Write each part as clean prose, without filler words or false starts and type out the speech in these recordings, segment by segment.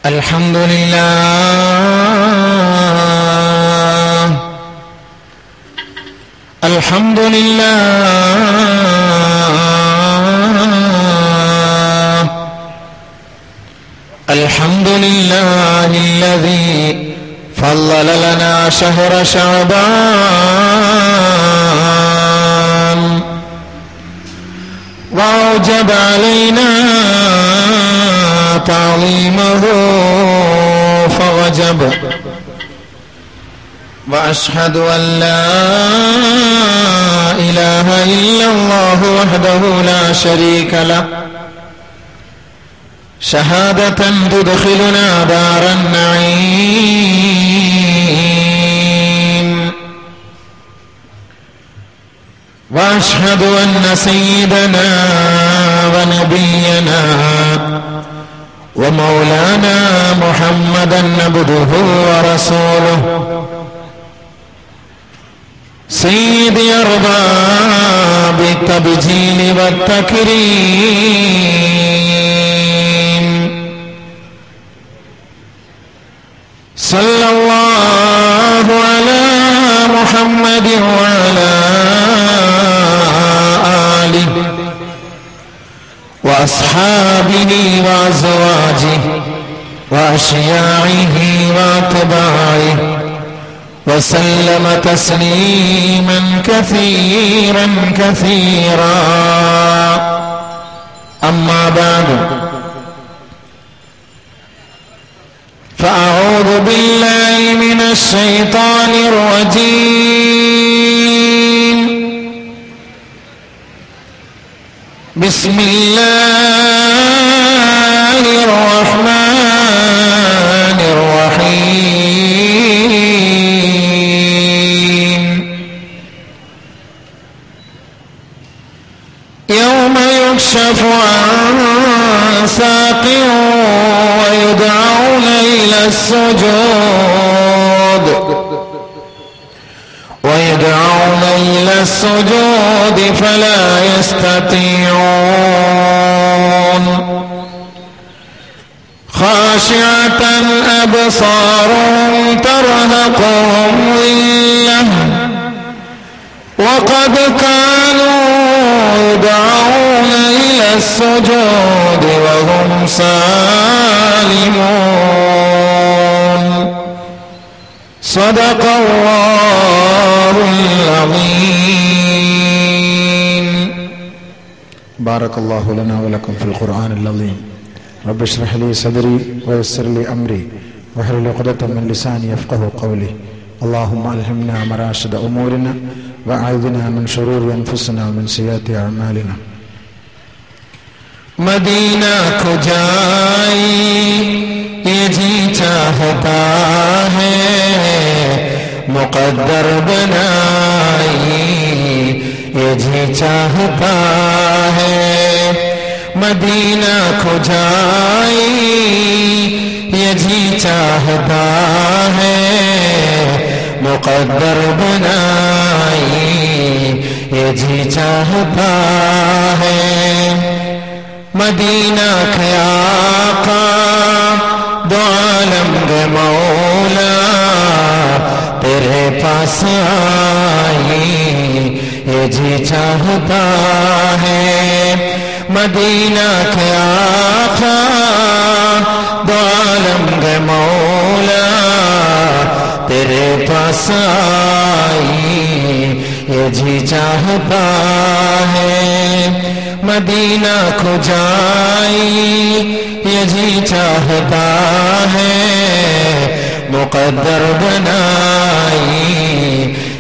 الحمد لله الحمد لله الحمد لله الذي فضل لنا شهر شعبان وأوجب علينا تعظيمه فوجب وأشهد أن لا إله إلا الله وحده لا شريك له شهادة تدخلنا دار النعيم وأشهد أن سيدنا ونبينا ومولانا محمدا عبده ورسوله سيد أرباب التبجيل والتكريم صلى الله على محمد وعلى آله وأصحابه وأزواجه وأشياعه وأتباعه وسلم تسليما كثيرا كثيرا أما بعد فأعوذ بالله من الشيطان الرجيم بسم الله الرحمن الرحيم يوم يكشف عن ساق ويدعون إلى السجود فلا يستطيعون خاشعة أبصارهم ترهقهم ذلة وقد كانوا يدعون إلى السجود وهم سالمون صدق الله العظيم. بارك الله لنا ولكم في القرآن العظيم. رب اشرح لي صدري ويسر لي أمري واحلل عقدة من لساني يفقهوا قولي. اللهم ألهمنا مراشد أمورنا وأعذنا من شرور أنفسنا ومن سيئات أعمالنا. مدینہ کو جائی یہ جی چاہتا ہے مقدر بنائی یہ جی چاہتا ہے مدینہ کو جائی یہ جی چاہتا ہے مقدر بنائی یہ جی چاہتا ہے مدینہ کے آقا دو عالم دے مولا تیرے پاس آئی یہ جی چاہتا ہے مدینہ کے آقا دو عالم دے مولا تیرے پاس آئی یہ جی چاہتا ہے مدینہ کو جائی یہ جی چاہتا ہے مقدر بنائی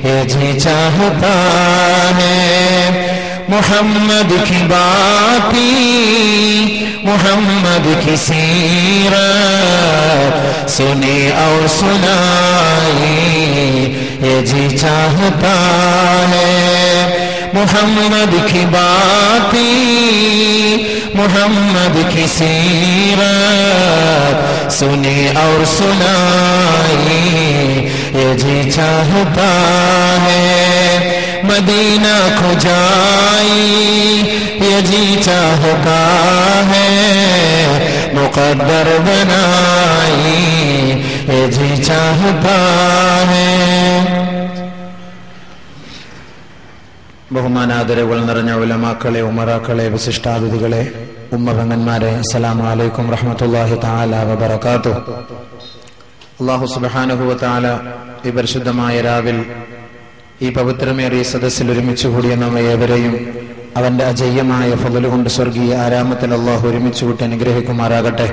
یہ جی چاہتا ہے محمد کی باتی محمد کی سیرت سنی اور سنائی یہ جی چاہتا ہے محمد کی باتی محمد کی سیرت سنی اور سنائی یہ جی چاہتا ہے مدینہ کو جائی یہ جی چاہتا ہے مقدر بنائی जी चाहता है. ബഹുമാനാദരവുകൾ നിറഞ്ഞ ഉലമാക്കളെ, ഉമറാക്കളെ, വിശിഷ്ടാതിഥികളെ, ഉമ്മപെങ്ങന്മാരെ, അസ്സലാമു അലൈക്കും റഹ്മത്തുള്ളാഹി തആല വബറകാതുഹു. അല്ലാഹു സുബ്ഹാനഹു വ തആല ഈ പരിശുദ്ധമായ രാവിൽ ഈ പവിത്രമേറിയ സദസ്സിൽ ഒരുമിച്ച് കൂടിയ നമ്മെ ഏവരെയും അവന്റെ അജയ്യമായ ഫള് കൊണ്ട് സ്വർഗീയ ആരാമത്തിൽ അല്ലാഹു ഒരുമിച്ച് കൂട്ടി അനുഗ്രഹിക്കുമാറാകട്ടെ.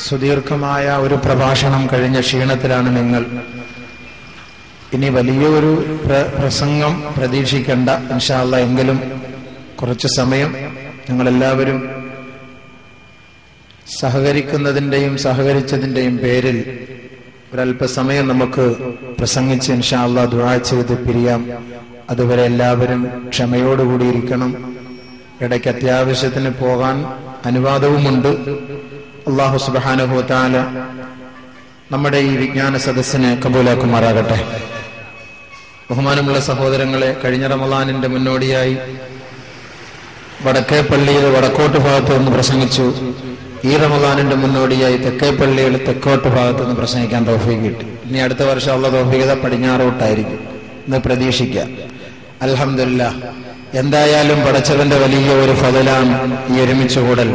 സുദീർഘമായ ഒരു പ്രഭാഷണം കഴിഞ്ഞ ക്ഷീണത്തിലാണ് നിങ്ങൾ. ഇനി വലിയൊരു പ്രസംഗം പ്രതീക്ഷിക്കേണ്ട ഇൻഷാ അല്ലാഹ്. എങ്കിലും കുറച്ച് സമയം ഞങ്ങളെല്ലാവരും സഹകരിക്കുന്നതിന്റെയും സഹകരിച്ചതിന്റെയും പേരിൽ ഒരല്പസമയം നമുക്ക് പ്രസംഗിച്ച് ഇൻഷാ അല്ലാഹ് ദുആ ചെയ്ത് പിരിയാം. അതുവരെ എല്ലാവരും ക്ഷമയോടുകൂടിയിരിക്കണം. ഇടയ്ക്ക് അത്യാവശ്യത്തിന് പോകാൻ അനുവാദവുമുണ്ട്. അല്ലാഹു സുബ്ഹാനഹു വ തആല നമ്മുടെ ഈ വിജ്ഞാന സദസ്സിനെ കബൂലാക്കുമാറാകട്ടെ. ബഹുമാനമുള്ള സഹോദരങ്ങളെ, കഴിഞ്ഞ റമളാനിന്റെ മുന്നോടിയായി വടക്കേപ്പള്ളിയിൽ വടക്കോട്ട് ഭാഗത്ത് നിന്ന് പ്രസംഗിച്ചു. ഈ റമളാനിന്റെ മുന്നോടിയായി തെക്കേപ്പള്ളിയിൽ തെക്കോട്ട് ഭാഗത്ത് നിന്ന് പ്രസംഗിക്കാൻ തൗഫീഖ് കിട്ടി. ഇനി അടുത്ത വർഷം ഉള്ള തൗഫീഖ് പടിഞ്ഞാറോട്ടായിരിക്കും എന്ന് പ്രതീക്ഷിക്കാം. അൽഹംദുലില്ലാഹ്. എന്തായാലും പടച്ചവന്റെ വലിയ ഒരു ഫളലാണ് ഈ ഒരുമിച്ച് കൂടൽ.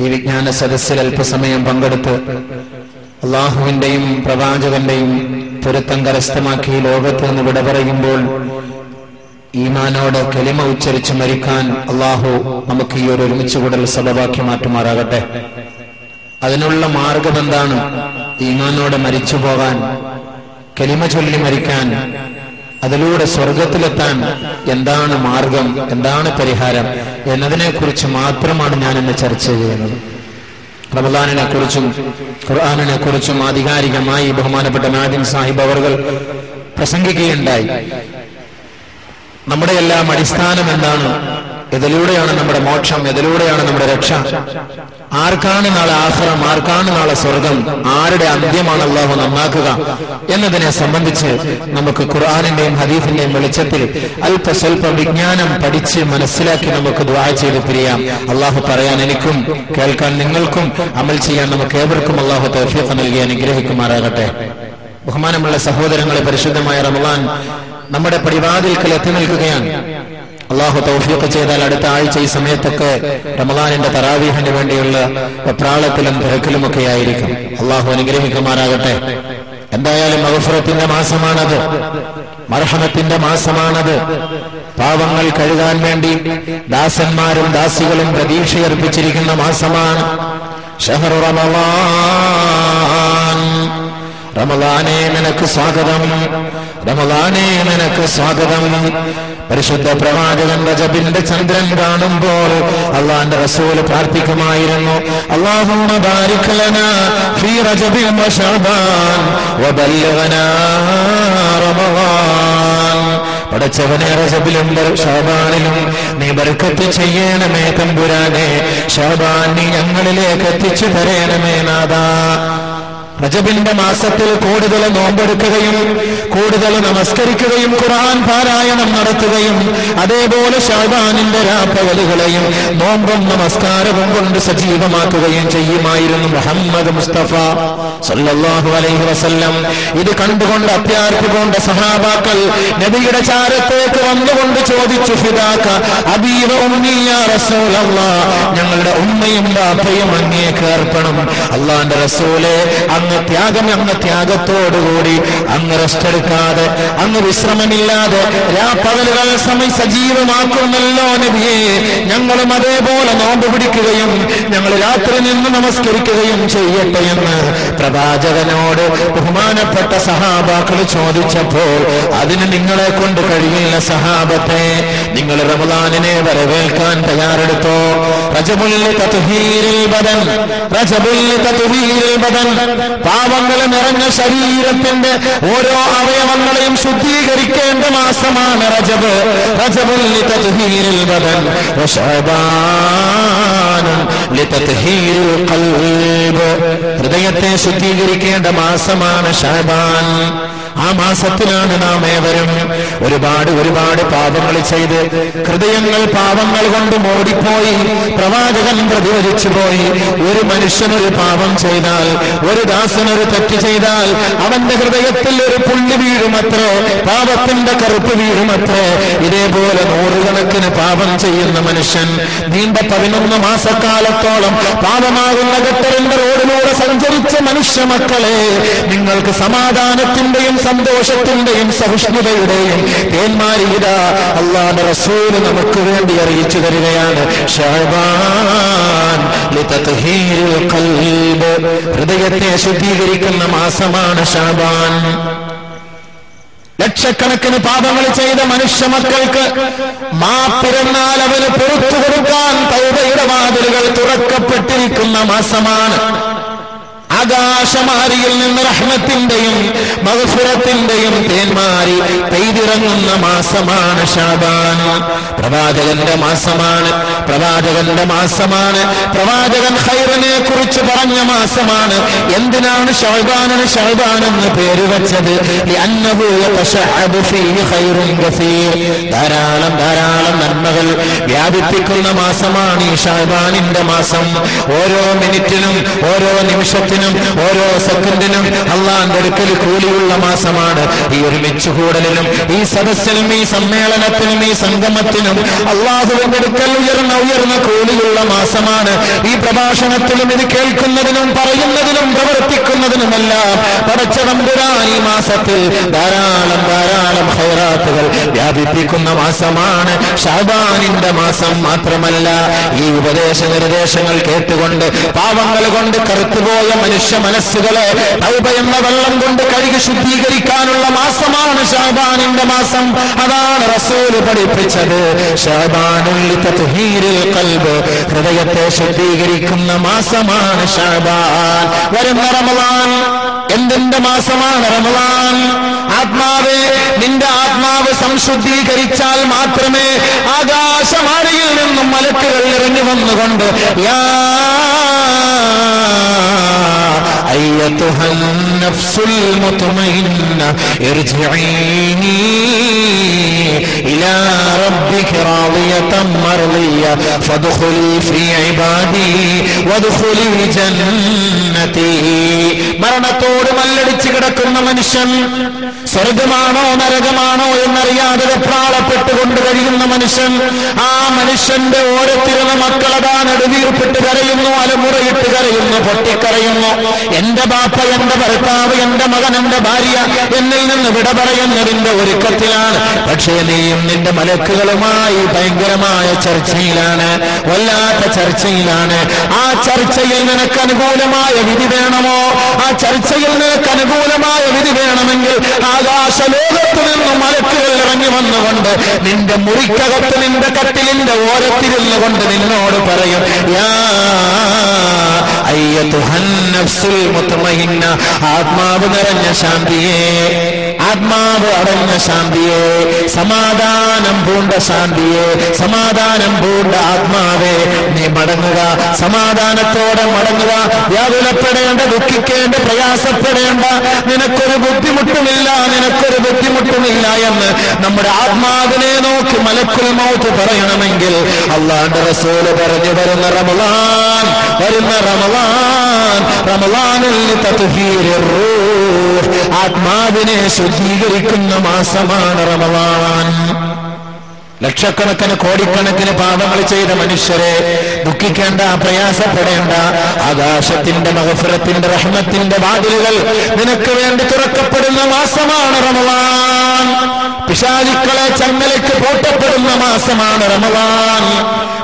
ഈ വിജ്ഞാന സദസ്സിൽ അല്പസമയം പങ്കെടുത്ത് അള്ളാഹുവിന്റെയും പ്രവാചകന്റെയും പൊരുത്തം കരസ്ഥമാക്കി ലോകത്ത് നിന്ന് വിട പറയുമ്പോൾ ഈമാനോട് കലിമ ഉച്ചരിച്ച് മരിക്കാൻ അള്ളാഹു നമുക്ക് ഈ ഒരു ഒരുമിച്ച് കൂടൽ സബബാക്കി മാറ്റുമാറാകട്ടെ. അതിനുള്ള മാർഗം എന്താണ്? ഈമാനോട് മരിച്ചു പോകാൻ, കലിമ ചൊല്ലി മരിക്കാൻ, അതിലൂടെ സ്വർഗത്തിലെത്താൻ എന്താണ് മാർഗം, എന്താണ് പരിഹാരം എന്നതിനെ കുറിച്ച് മാത്രമാണ് ഞാൻ ഇന്ന് ചർച്ച ചെയ്യുന്നത്. റമളാനിനെ കുറിച്ചും ഖുർആനിനെ കുറിച്ചും ആധികാരികമായി ബഹുമാനപ്പെട്ട നാദിം സാഹിബ് അവർകൾ പ്രസംഗിക്കുകയുണ്ടായി. നമ്മുടെ എല്ലാം അടിസ്ഥാനം എന്താണ്? ഇതിലൂടെയാണ് നമ്മുടെ മോക്ഷം, ഇതിലൂടെയാണ് നമ്മുടെ രക്ഷ. ആർക്കാണ് നാളെ ആഖിറം, ആർക്കാണ് നാളെ സ്വർഗം, ആരുടെ അന്ത്യമാണ് അല്ലാഹു നന്നാക്കുക എന്നതിനെ സംബന്ധിച്ച് നമുക്ക് ഖുർആനിന്റെയും ഹദീസിന്റെയും വെളിച്ചത്തിൽ അല്പസ്വല്പം വിജ്ഞാനം പഠിച്ച് മനസ്സിലാക്കി നമുക്ക് ദുആ ചെയ്ത് പിരിയാം. അല്ലാഹു പറയാൻ എനിക്കും കേൾക്കാൻ നിങ്ങൾക്കും അമൽ ചെയ്യാൻ നമുക്ക് ഏവർക്കും അല്ലാഹു തൗഫീഖ് നൽകി അനുഗ്രഹിക്കുമാറാകട്ടെ. ബഹുമാനമുള്ള സഹോദരങ്ങളെ, പരിശുദ്ധമായ റമളാൻ നമ്മുടെ പടിവാതിൽക്കൽ എത്തി നിൽക്കുകയാണ്. അള്ളാഹു തൗഫീഖ് ചെയ്താൽ അടുത്ത ആഴ്ച ഈ സമയത്തൊക്കെ റമളാനിന്റെ തറാവീഹിന് വേണ്ടിയുള്ള വെപ്രാളത്തിലും തിരക്കിലുമൊക്കെ ആയിരിക്കും. അള്ളാഹു അനുഗ്രഹിക്കുമാറാകട്ടെ. എന്തായാലും മഗ്ഫിറത്തിന്റെ മാസമാണത്, മർഹമത്തിന്റെ മാസമാണത്. പാവങ്ങൾ കഴുകാൻ വേണ്ടി ദാസന്മാരും ദാസികളും പ്രതീക്ഷയർപ്പിച്ചിരിക്കുന്ന മാസമാണ് ശഹ്റു റമളാൻ. റമളാനേ നിനക്ക് സ്വാഗതം, റമളാനേ നിനക്ക് സ്വാഗതം. പരിശുദ്ധ പ്രവാചകൻ റജബിന്റെ ചന്ദ്രൻ കാണുമ്പോൾ അള്ളാന്റെ റസൂൽ പ്രാർത്ഥിക്കുമായിരുന്നു, അല്ലാഹുമ്മ ബാരിക് ലനാ ഫീ റജബിൻ വ ശഅബാൻ വബല്ലിഗ്നാ റമളാൻ. പടച്ചവനെ, റജബിലും ശഅബാനിലും നീ ബർക്കത്ത് ചെയ്യണമേ തമ്പുരാനെ. ശഅബാൻ നീ ഞങ്ങളിലേക്ക് എത്തിച്ചു തരണമേ നാഥാ. റജബിന്റെ മാസത്തിൽ കൂടുതൽ നോമ്പെടുക്കുകയും കൂടുതൽ നമസ്കരിക്കുകയും ഖുർആൻ പാരായണം നടത്തുകയും അതേപോലെ ശഅബാനിന്റെ രാപ്പകലുകളെയും നോമ്പും നമസ്കാരവും കൊണ്ട് സജീവമാക്കുകയും ചെയ്യുമായിരുന്നു മുഹമ്മദ് മുസ്തഫ സല്ലല്ലാഹു അലൈഹി വസല്ലം. ഇത് കണ്ടുകൊണ്ട് അത്യാർത്തികൊണ്ട് സഹാബാക്കൾ നബിയുടെ ചാരത്തേക്ക് വന്നുകൊണ്ട് ചോദിച്ചു, ഫിദാക അബീ വ ഉമ്മി യാ റസൂലല്ലാഹ്, ഞങ്ങളുടെ ഉമ്മയും ബാപ്പയും അങ്ങേക്ക് അർപ്പണം. അല്ലാഹുവിന്റെ റസൂലേ, അങ്ങ് ത്യാഗത്തോടുകൂടി അങ്ങ് റെസ്റ്റ് എടുക്കാതെ, അങ്ങ് വിശ്രമമില്ലാതെ രാപ്പകലുകൾ സജീവമാക്കുന്നല്ലോ നബിയേ. ഞങ്ങളും അതേപോലെ നോമ്പ് പിടിക്കുകയും ഞങ്ങൾ രാത്രി നിന്ന് നമസ്കരിക്കുകയും ചെയ്യട്ടെ എന്ന് പ്രവാചകനോട് ബഹുമാനപ്പെട്ട സഹാബാക്കൾ ചോദിച്ചപ്പോൾ, അതിന് നിങ്ങളെ കൊണ്ട് കഴിയില്ല സഹാബത്തെ. നിങ്ങൾ റമളാനിനെ വരവേൽക്കാൻ തയ്യാറെടുത്തോ. റജബുൽ തത്ഹീരിൽ ബദൻ, റജബുൽ തത്ഹീരിൽ ബദൻ. പാവങ്ങൾ നിറഞ്ഞ ശരീരത്തിന്റെ ഓരോ അവയവങ്ങളെയും ശുദ്ധീകരിക്കേണ്ട മാസമാണ് റജബ്. റജബുൽ ലിതത്ഹീരിൽ ബദൻ വശഅബാനുൻ ലിതത്ഹീരിൽ ഖൽബ്. ഹൃദയത്തെ ശുദ്ധീകരിക്കേണ്ട മാസമാണ് ശഅബാൻ. ആ മാസത്തിലാണ് നാം ഏവരും ഒരുപാട് പാപങ്ങൾ ചെയ്ത് ഹൃദയങ്ങൾ പാപങ്ങൾ കൊണ്ട് മൂടിപ്പോയി. പ്രവാചകൻ പ്രതിവചിച്ചു പോയി, ഒരു മനുഷ്യനൊരു പാപം ചെയ്താൽ, ഒരു ദാസനൊരു തെറ്റ് ചെയ്താൽ അവന്റെ ഹൃദയത്തിൽ ഒരു പുള്ളി വീഴുമത്രേ, പാപത്തിന്റെ കറുപ്പ് വീഴുമത്രേ. ഇതേപോലെ നൂറുകണക്കിന് പാപം ചെയ്യുന്ന മനുഷ്യൻ നീണ്ട 11 മാസക്കാലത്തോളം പാപമാകുന്ന ഗട്ടറിന്റെ റോഡിലൂടെ സഞ്ചരിച്ച മനുഷ്യ മക്കളെ, നിങ്ങൾക്ക് സമാധാനത്തിന്റെയും സന്തോഷത്തിന്റെയും സഹിഷ്ണുതയുടെയും തേന്മാരിയിതാ അല്ലാഹുവിന്റെ റസൂൽ നമുക്ക് വേണ്ടി അറിയിച്ചു തരികയാണ്. ശഅബാൻ ലിതത്ഹീരിൽ ഖൽബ്, ഹൃദയത്തെ ശുദ്ധീകരിക്കുന്ന മാസമാണ് ശഅബാൻ. ലക്ഷക്കണക്കിന് പാപങ്ങൾ ചെയ്ത മനുഷ്യ മക്കൾക്ക് മാപ്പിരുന്നാൽ അവന് പുറത്തു കൊടുക്കാൻ തൗബയുടെ വാതിലുകൾ തുറക്കപ്പെട്ടിരിക്കുന്ന മാസമാണ്. ആകാശമാരിയിൽ നിന്ന് റഹ്മത്തിന്റെയും മഗ്ഫിറത്തിന്റെയും തേന്മാരി പെയ്തിറങ്ങുന്ന മാസമാണ് ശഅബാൻ. പ്രവാചകന്റെ മാസമാണ്, പ്രവാചകൻ ഖൈറിനെ കുറിച്ച് പറഞ്ഞ മാസമാണ്. എന്തിനാണ് ശഅബാനിന് ശഅബാനെന്ന് പേര് വെച്ചത്? ലിഅന്നഹു യതശഅബു ഫീഹി ഖൈറുൻ കസീർ, ധാരാളം നന്മകൾ വ്യാപിപ്പിക്കുന്ന മാസമാണ് ഈ ശഅബാനിന്റെ മാസം. ഓരോ മിനിറ്റിനും ഓരോ നിമിഷത്തിനും ഓരോ സെക്കൻഡിനും അള്ളാന്റെ അടുക്കൽ കൂലിയുള്ള മാസമാണ്. ഈ ഒരുമിച്ച് കൂടലിനും ഈ സദസ്സിനും ഈ സമ്മേളനത്തിനും ഈ സംഗമത്തിനും അള്ളാഹുവിന്റെ അടുക്കൽ ഉയർന്ന കൂലിയുള്ള മാസമാണ്. ഈ പ്രഭാഷണത്തിലും ഇത് കേൾക്കുന്നതിനും പറയുന്നതിനും പ്രവർത്തിക്കുന്നതിനുമെല്ലാം പടച്ച തമ്പുരാൻ ഈ മാസത്തിൽ ധാരാളം ഖൈറാത്തുകൾ വ്യാപിപ്പിക്കുന്ന മാസമാണ് ശഅബാനിന്റെ മാസം. മാത്രമല്ല, ഈ ഉപദേശ നിർദ്ദേശങ്ങൾ കേട്ടുകൊണ്ട് പാവങ്ങൾ കൊണ്ട് കറുത്തുപോയ മനുഷ്യ മനസ്സുകളെ തൗബ എന്ന വെള്ളം കൊണ്ട് കഴുകി ശുദ്ധീകരിക്കാനുള്ള മാസമാണ് ശഅബാനിന്റെ മാസം. അതാണ് റസൂൽ പഠിപ്പിച്ചത്. ശഅബാനുൽ ലിതത്ഹീരിൽ ഖൽബ്, ഹൃദയത്തെ ശുദ്ധീകരിക്കുന്ന മാസമാണ് ശഅബാൻ. വരുന്ന റമളാൻ എന്തിന്റെ മാസമാണ്? റമളാൻ. ആത്മാവേ, നിന്റെ ആത്മാവ് സംശുദ്ധീകരിച്ചാൽ മാത്രമേ ആകാശമാരിയിൽ നിന്നും മലക്കുകൾ ഇറങ്ങി വന്നുകൊണ്ട് യാ أيتها النفس المطمئنة ارجعي إلى ربك راضية مرضية فادخلي في عبادي وادخلي جنتي. മരണത്തോട് മല്ലടിച്ച് കിടക്കുന്ന മനുഷ്യൻ സ്വർഗമാണോ നരകമാണോ എന്നറിയാതെ വെപ്രാളപ്പെട്ടുകൊണ്ട് കഴിയുന്ന മനുഷ്യൻ, ആ മനുഷ്യന്റെ ഓരത്തിരുന്ന മക്കളതാ നെടുവീർപ്പിട്ട് കരയുന്നു, അലമുറയിട്ട് കരയുന്നു, പൊട്ടിക്കരയുന്നു. എന്റെ ബാപ്പ, എന്റെ ഭർത്താവ്, എന്റെ മകൻ, എന്റെ ഭാര്യ എന്നിൽ നിന്ന് വിട പറയുന്നതിന്റെ ഒരുക്കത്തിലാണ്. പക്ഷേ നീയും നിന്റെ മലക്കുകളുമായി ഭയങ്കരമായ ചർച്ചയിലാണ്, വല്ലാത്ത ചർച്ചയിലാണ്. ആ ചർച്ചയിൽ നിനക്ക് അനുകൂലമായ വിധി വേണമോ? ആ ചർച്ചയിൽ നിനക്ക് അനുകൂലമായ വിധി വേണമെങ്കിൽ ആകാശലോകത്തു നിന്നും മലക്കുകൾ ഇറങ്ങി വന്നുകൊണ്ട് നിന്റെ മുറിക്കകത്ത് നിന്റെ കട്ടിലിന്റെ ഓരത്തിരുന്നു കൊണ്ട് നിന്നോട് പറയും, യാ അയ്യതുഹൻ നഫ്സുൽ മുത്മഇന്ന, ആത്മാവ് നിറഞ്ഞ ശാന്തിയെ, ആത്മാവ് അടഞ്ഞ ശാന്തിയെ, സമാധാനം പൂണ്ട ശാന്തിയെ, സമാധാനം പൂണ്ട ആത്മാവേ, നീ മടങ്ങുക, സമാധാനത്തോടെ മടങ്ങുക. വ്യാകുലപ്പെടേണ്ട, ദുഃഖിക്കേണ്ട, പ്രയാസപ്പെടേണ്ട, നിനക്കൊരു ബുദ്ധിമുട്ടുമില്ല എന്ന് നമ്മുടെ ആത്മാവിനെ നോക്കി മലക്കുൽ മൗത്ത് പറയണമെങ്കിൽ അല്ലാഹുവിന്റെ റസൂൽ പറഞ്ഞു, വരുന്ന റമളാനുൽ തത്ഹീരിർ റൂഹ്, ആത്മാവിനെ ശുദ്ധീകരിക്കുന്ന മാസമാണ് റമളാൻ. ലക്ഷക്കണക്കിന് കോടിക്കണക്കിന് പാപങ്ങൾ ചെയ്ത മനുഷ്യരെ ദുഃഖിക്കേണ്ട, പ്രയാസപ്പെടേണ്ട. ആകാശത്തിന്റെ മഗ്ഫിറത്തിന്റെ റഹ്മത്തിന്റെ വാതിലുകൾ നിനക്ക് വേണ്ടി തുറക്കപ്പെടുന്ന മാസമാണ് റമളാൻ. പിശാചുക്കളെ ചങ്ങലയ്ക്ക് പൂട്ടപ്പെടുന്ന മാസമാണ് റമളാൻ.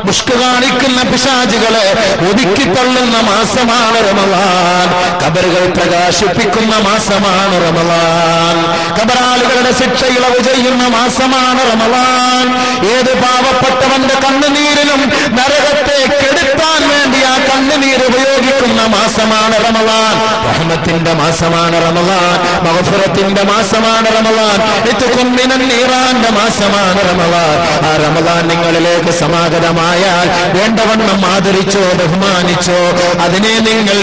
മുഷ്ക് കാണിക്കുന്ന പിശാചുകളെ ഒതുക്കിത്തള്ളുന്ന മാസമാണ് റമളാൻ. ഖബറുകൾ പ്രകാശിപ്പിക്കുന്ന മാസമാണ് റമളാൻ. ഖബറാളുകളുടെ ശിക്ഷ ഇളവ് ചെയ്യുന്ന മാസമാണ് റമളാൻ. ഏത് പാവപ്പെട്ടവന്റെ കണ്ണുനീരിലും നരകത്തെ കെടുത്താൻ വേണ്ടി ആ കണ്ണുനീർ ഉപയോഗിക്കുന്ന മാസമാണ് റമളാൻ. റഹ്മത്തിന്റെ മാസമാണ് റമളാൻ. മഗ്ഫിറത്തിന്റെ മാസമാണ് റമളാൻ. ഇത്ഖും മിനൻ നീറാന്റെ മാസമാണ് റമളാൻ. ആ റമളാൻ നിങ്ങളിലേക്ക് സമാഗതമായാൽ വേണ്ടവണ്ണം ആദരിച്ചോ, ബഹുമാനിച്ചോ, അതിനെ നിങ്ങൾ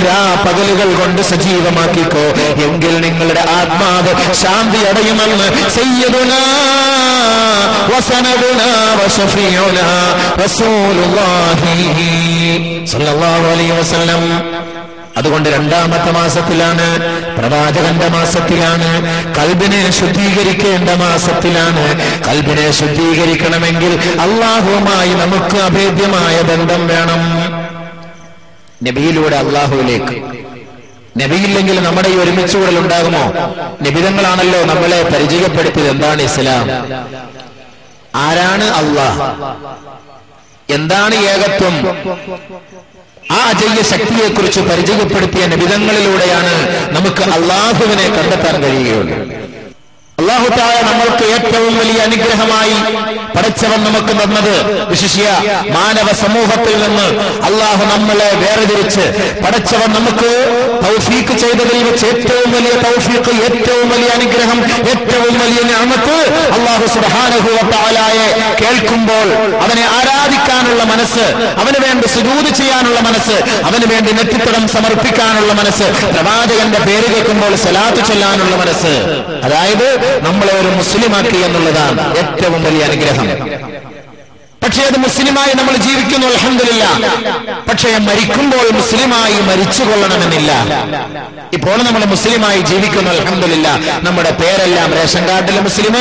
പകലുകൾ കൊണ്ട് സജീവമാക്കിക്കോ. എങ്കിൽ നിങ്ങളുടെ ആത്മാവ് ശാന്തി അടയുമെന്ന് സയ്യിദുനാ വസനദുനാ വശഫീഉനാ റസൂലുള്ളാഹി സ്വല്ലല്ലാഹു അലൈഹി വസല്ലം. അതുകൊണ്ട് രണ്ടാമത്തെ മാസത്തിലാണ്, പ്രവാചകന്റെ മാസത്തിലാണ്, കൽബിനെ ശുദ്ധീകരിക്കേണ്ട മാസത്തിലാണ്. കൽബിനെ ശുദ്ധീകരിക്കണമെങ്കിൽ അല്ലാഹുവുമായി നമുക്ക് അഭേദ്യമായ ബന്ധം വേണം. നബിയിലൂടെ അല്ലാഹുവിലേക്ക്. നബിയില്ലെങ്കിൽ നമ്മുടെ ഈ ഒരുമിച്ചുകൂടൽ ഉണ്ടാകുമോ? നബിതങ്ങളാണല്ലോ നമ്മളെ പരിചയപ്പെടുത്തിയത്. എന്താണ് ഇസ്ലാം? ആരാണ് അല്ലാഹ്? എന്താണ് ഏകത്വം? ആ അജയ്യ ശക്തിയെക്കുറിച്ച് പരിചയപ്പെടുത്തിയ നബിതങ്ങളിലൂടെയാണ് നമുക്ക് അല്ലാഹുവിനെ കണ്ടെത്താൻ കഴിയുകയുള്ളൂ. അല്ലാഹു തആല നമ്മൾക്ക് ഏറ്റവും വലിയ അനുഗ്രഹമായി പടച്ചവൻ നമുക്ക് തന്നത്, വിശിഷ്യ മാനവ സമൂഹത്തിൽ നിന്ന് അല്ലാഹു നമ്മളെ വേർതിരിച്ച് പടച്ചവൻ നമുക്ക് തൗഫീഖ് ചെയ്തതിൽ വെച്ച് ഏറ്റവും വലിയ തൗഫീഖ്, ഏറ്റവും വലിയ അനുഗ്രഹം, ഏറ്റവും വലിയ നിഅമത്ത് അല്ലാഹു സുബ്ഹാനഹു വ തആലയെ കേൾക്കുമ്പോൾ അവനെ ആരാധിക്കാനുള്ള മനസ്സ്, അവന് വേണ്ടി സുജൂദ് ചെയ്യാനുള്ള മനസ്സ്, അവന് വേണ്ടി നെറ്റിത്തടം സമർപ്പിക്കാനുള്ള മനസ്സ്, പ്രവാചകന്റെ പേര് കേൾക്കുമ്പോൾ സലാത്ത് ചൊല്ലാനുള്ള മനസ്സ്. അതായത് നമ്മളെ ഒരു മുസ്ലിമാക്കി എന്നുള്ളതാണ് ഏറ്റവും വലിയ അനുഗ്രഹം. പക്ഷേ അത് മുസ്ലിമായി നമ്മൾ ജീവിക്കുന്നു, അൽഹംദുലില്ലാഹ്. പക്ഷേ മരിക്കുമ്പോൾ മുസ്ലിമായി മരിച്ചു കൊള്ളണമെന്നില്ല. ഇപ്പോൾ നമ്മൾ മുസ്ലിമായി ജീവിക്കുന്നു, അൽഹംദുലില്ലാഹ്. നമ്മുടെ പേരെല്ലാം റേഷൻ കാർഡിലും മുസ്ലിം,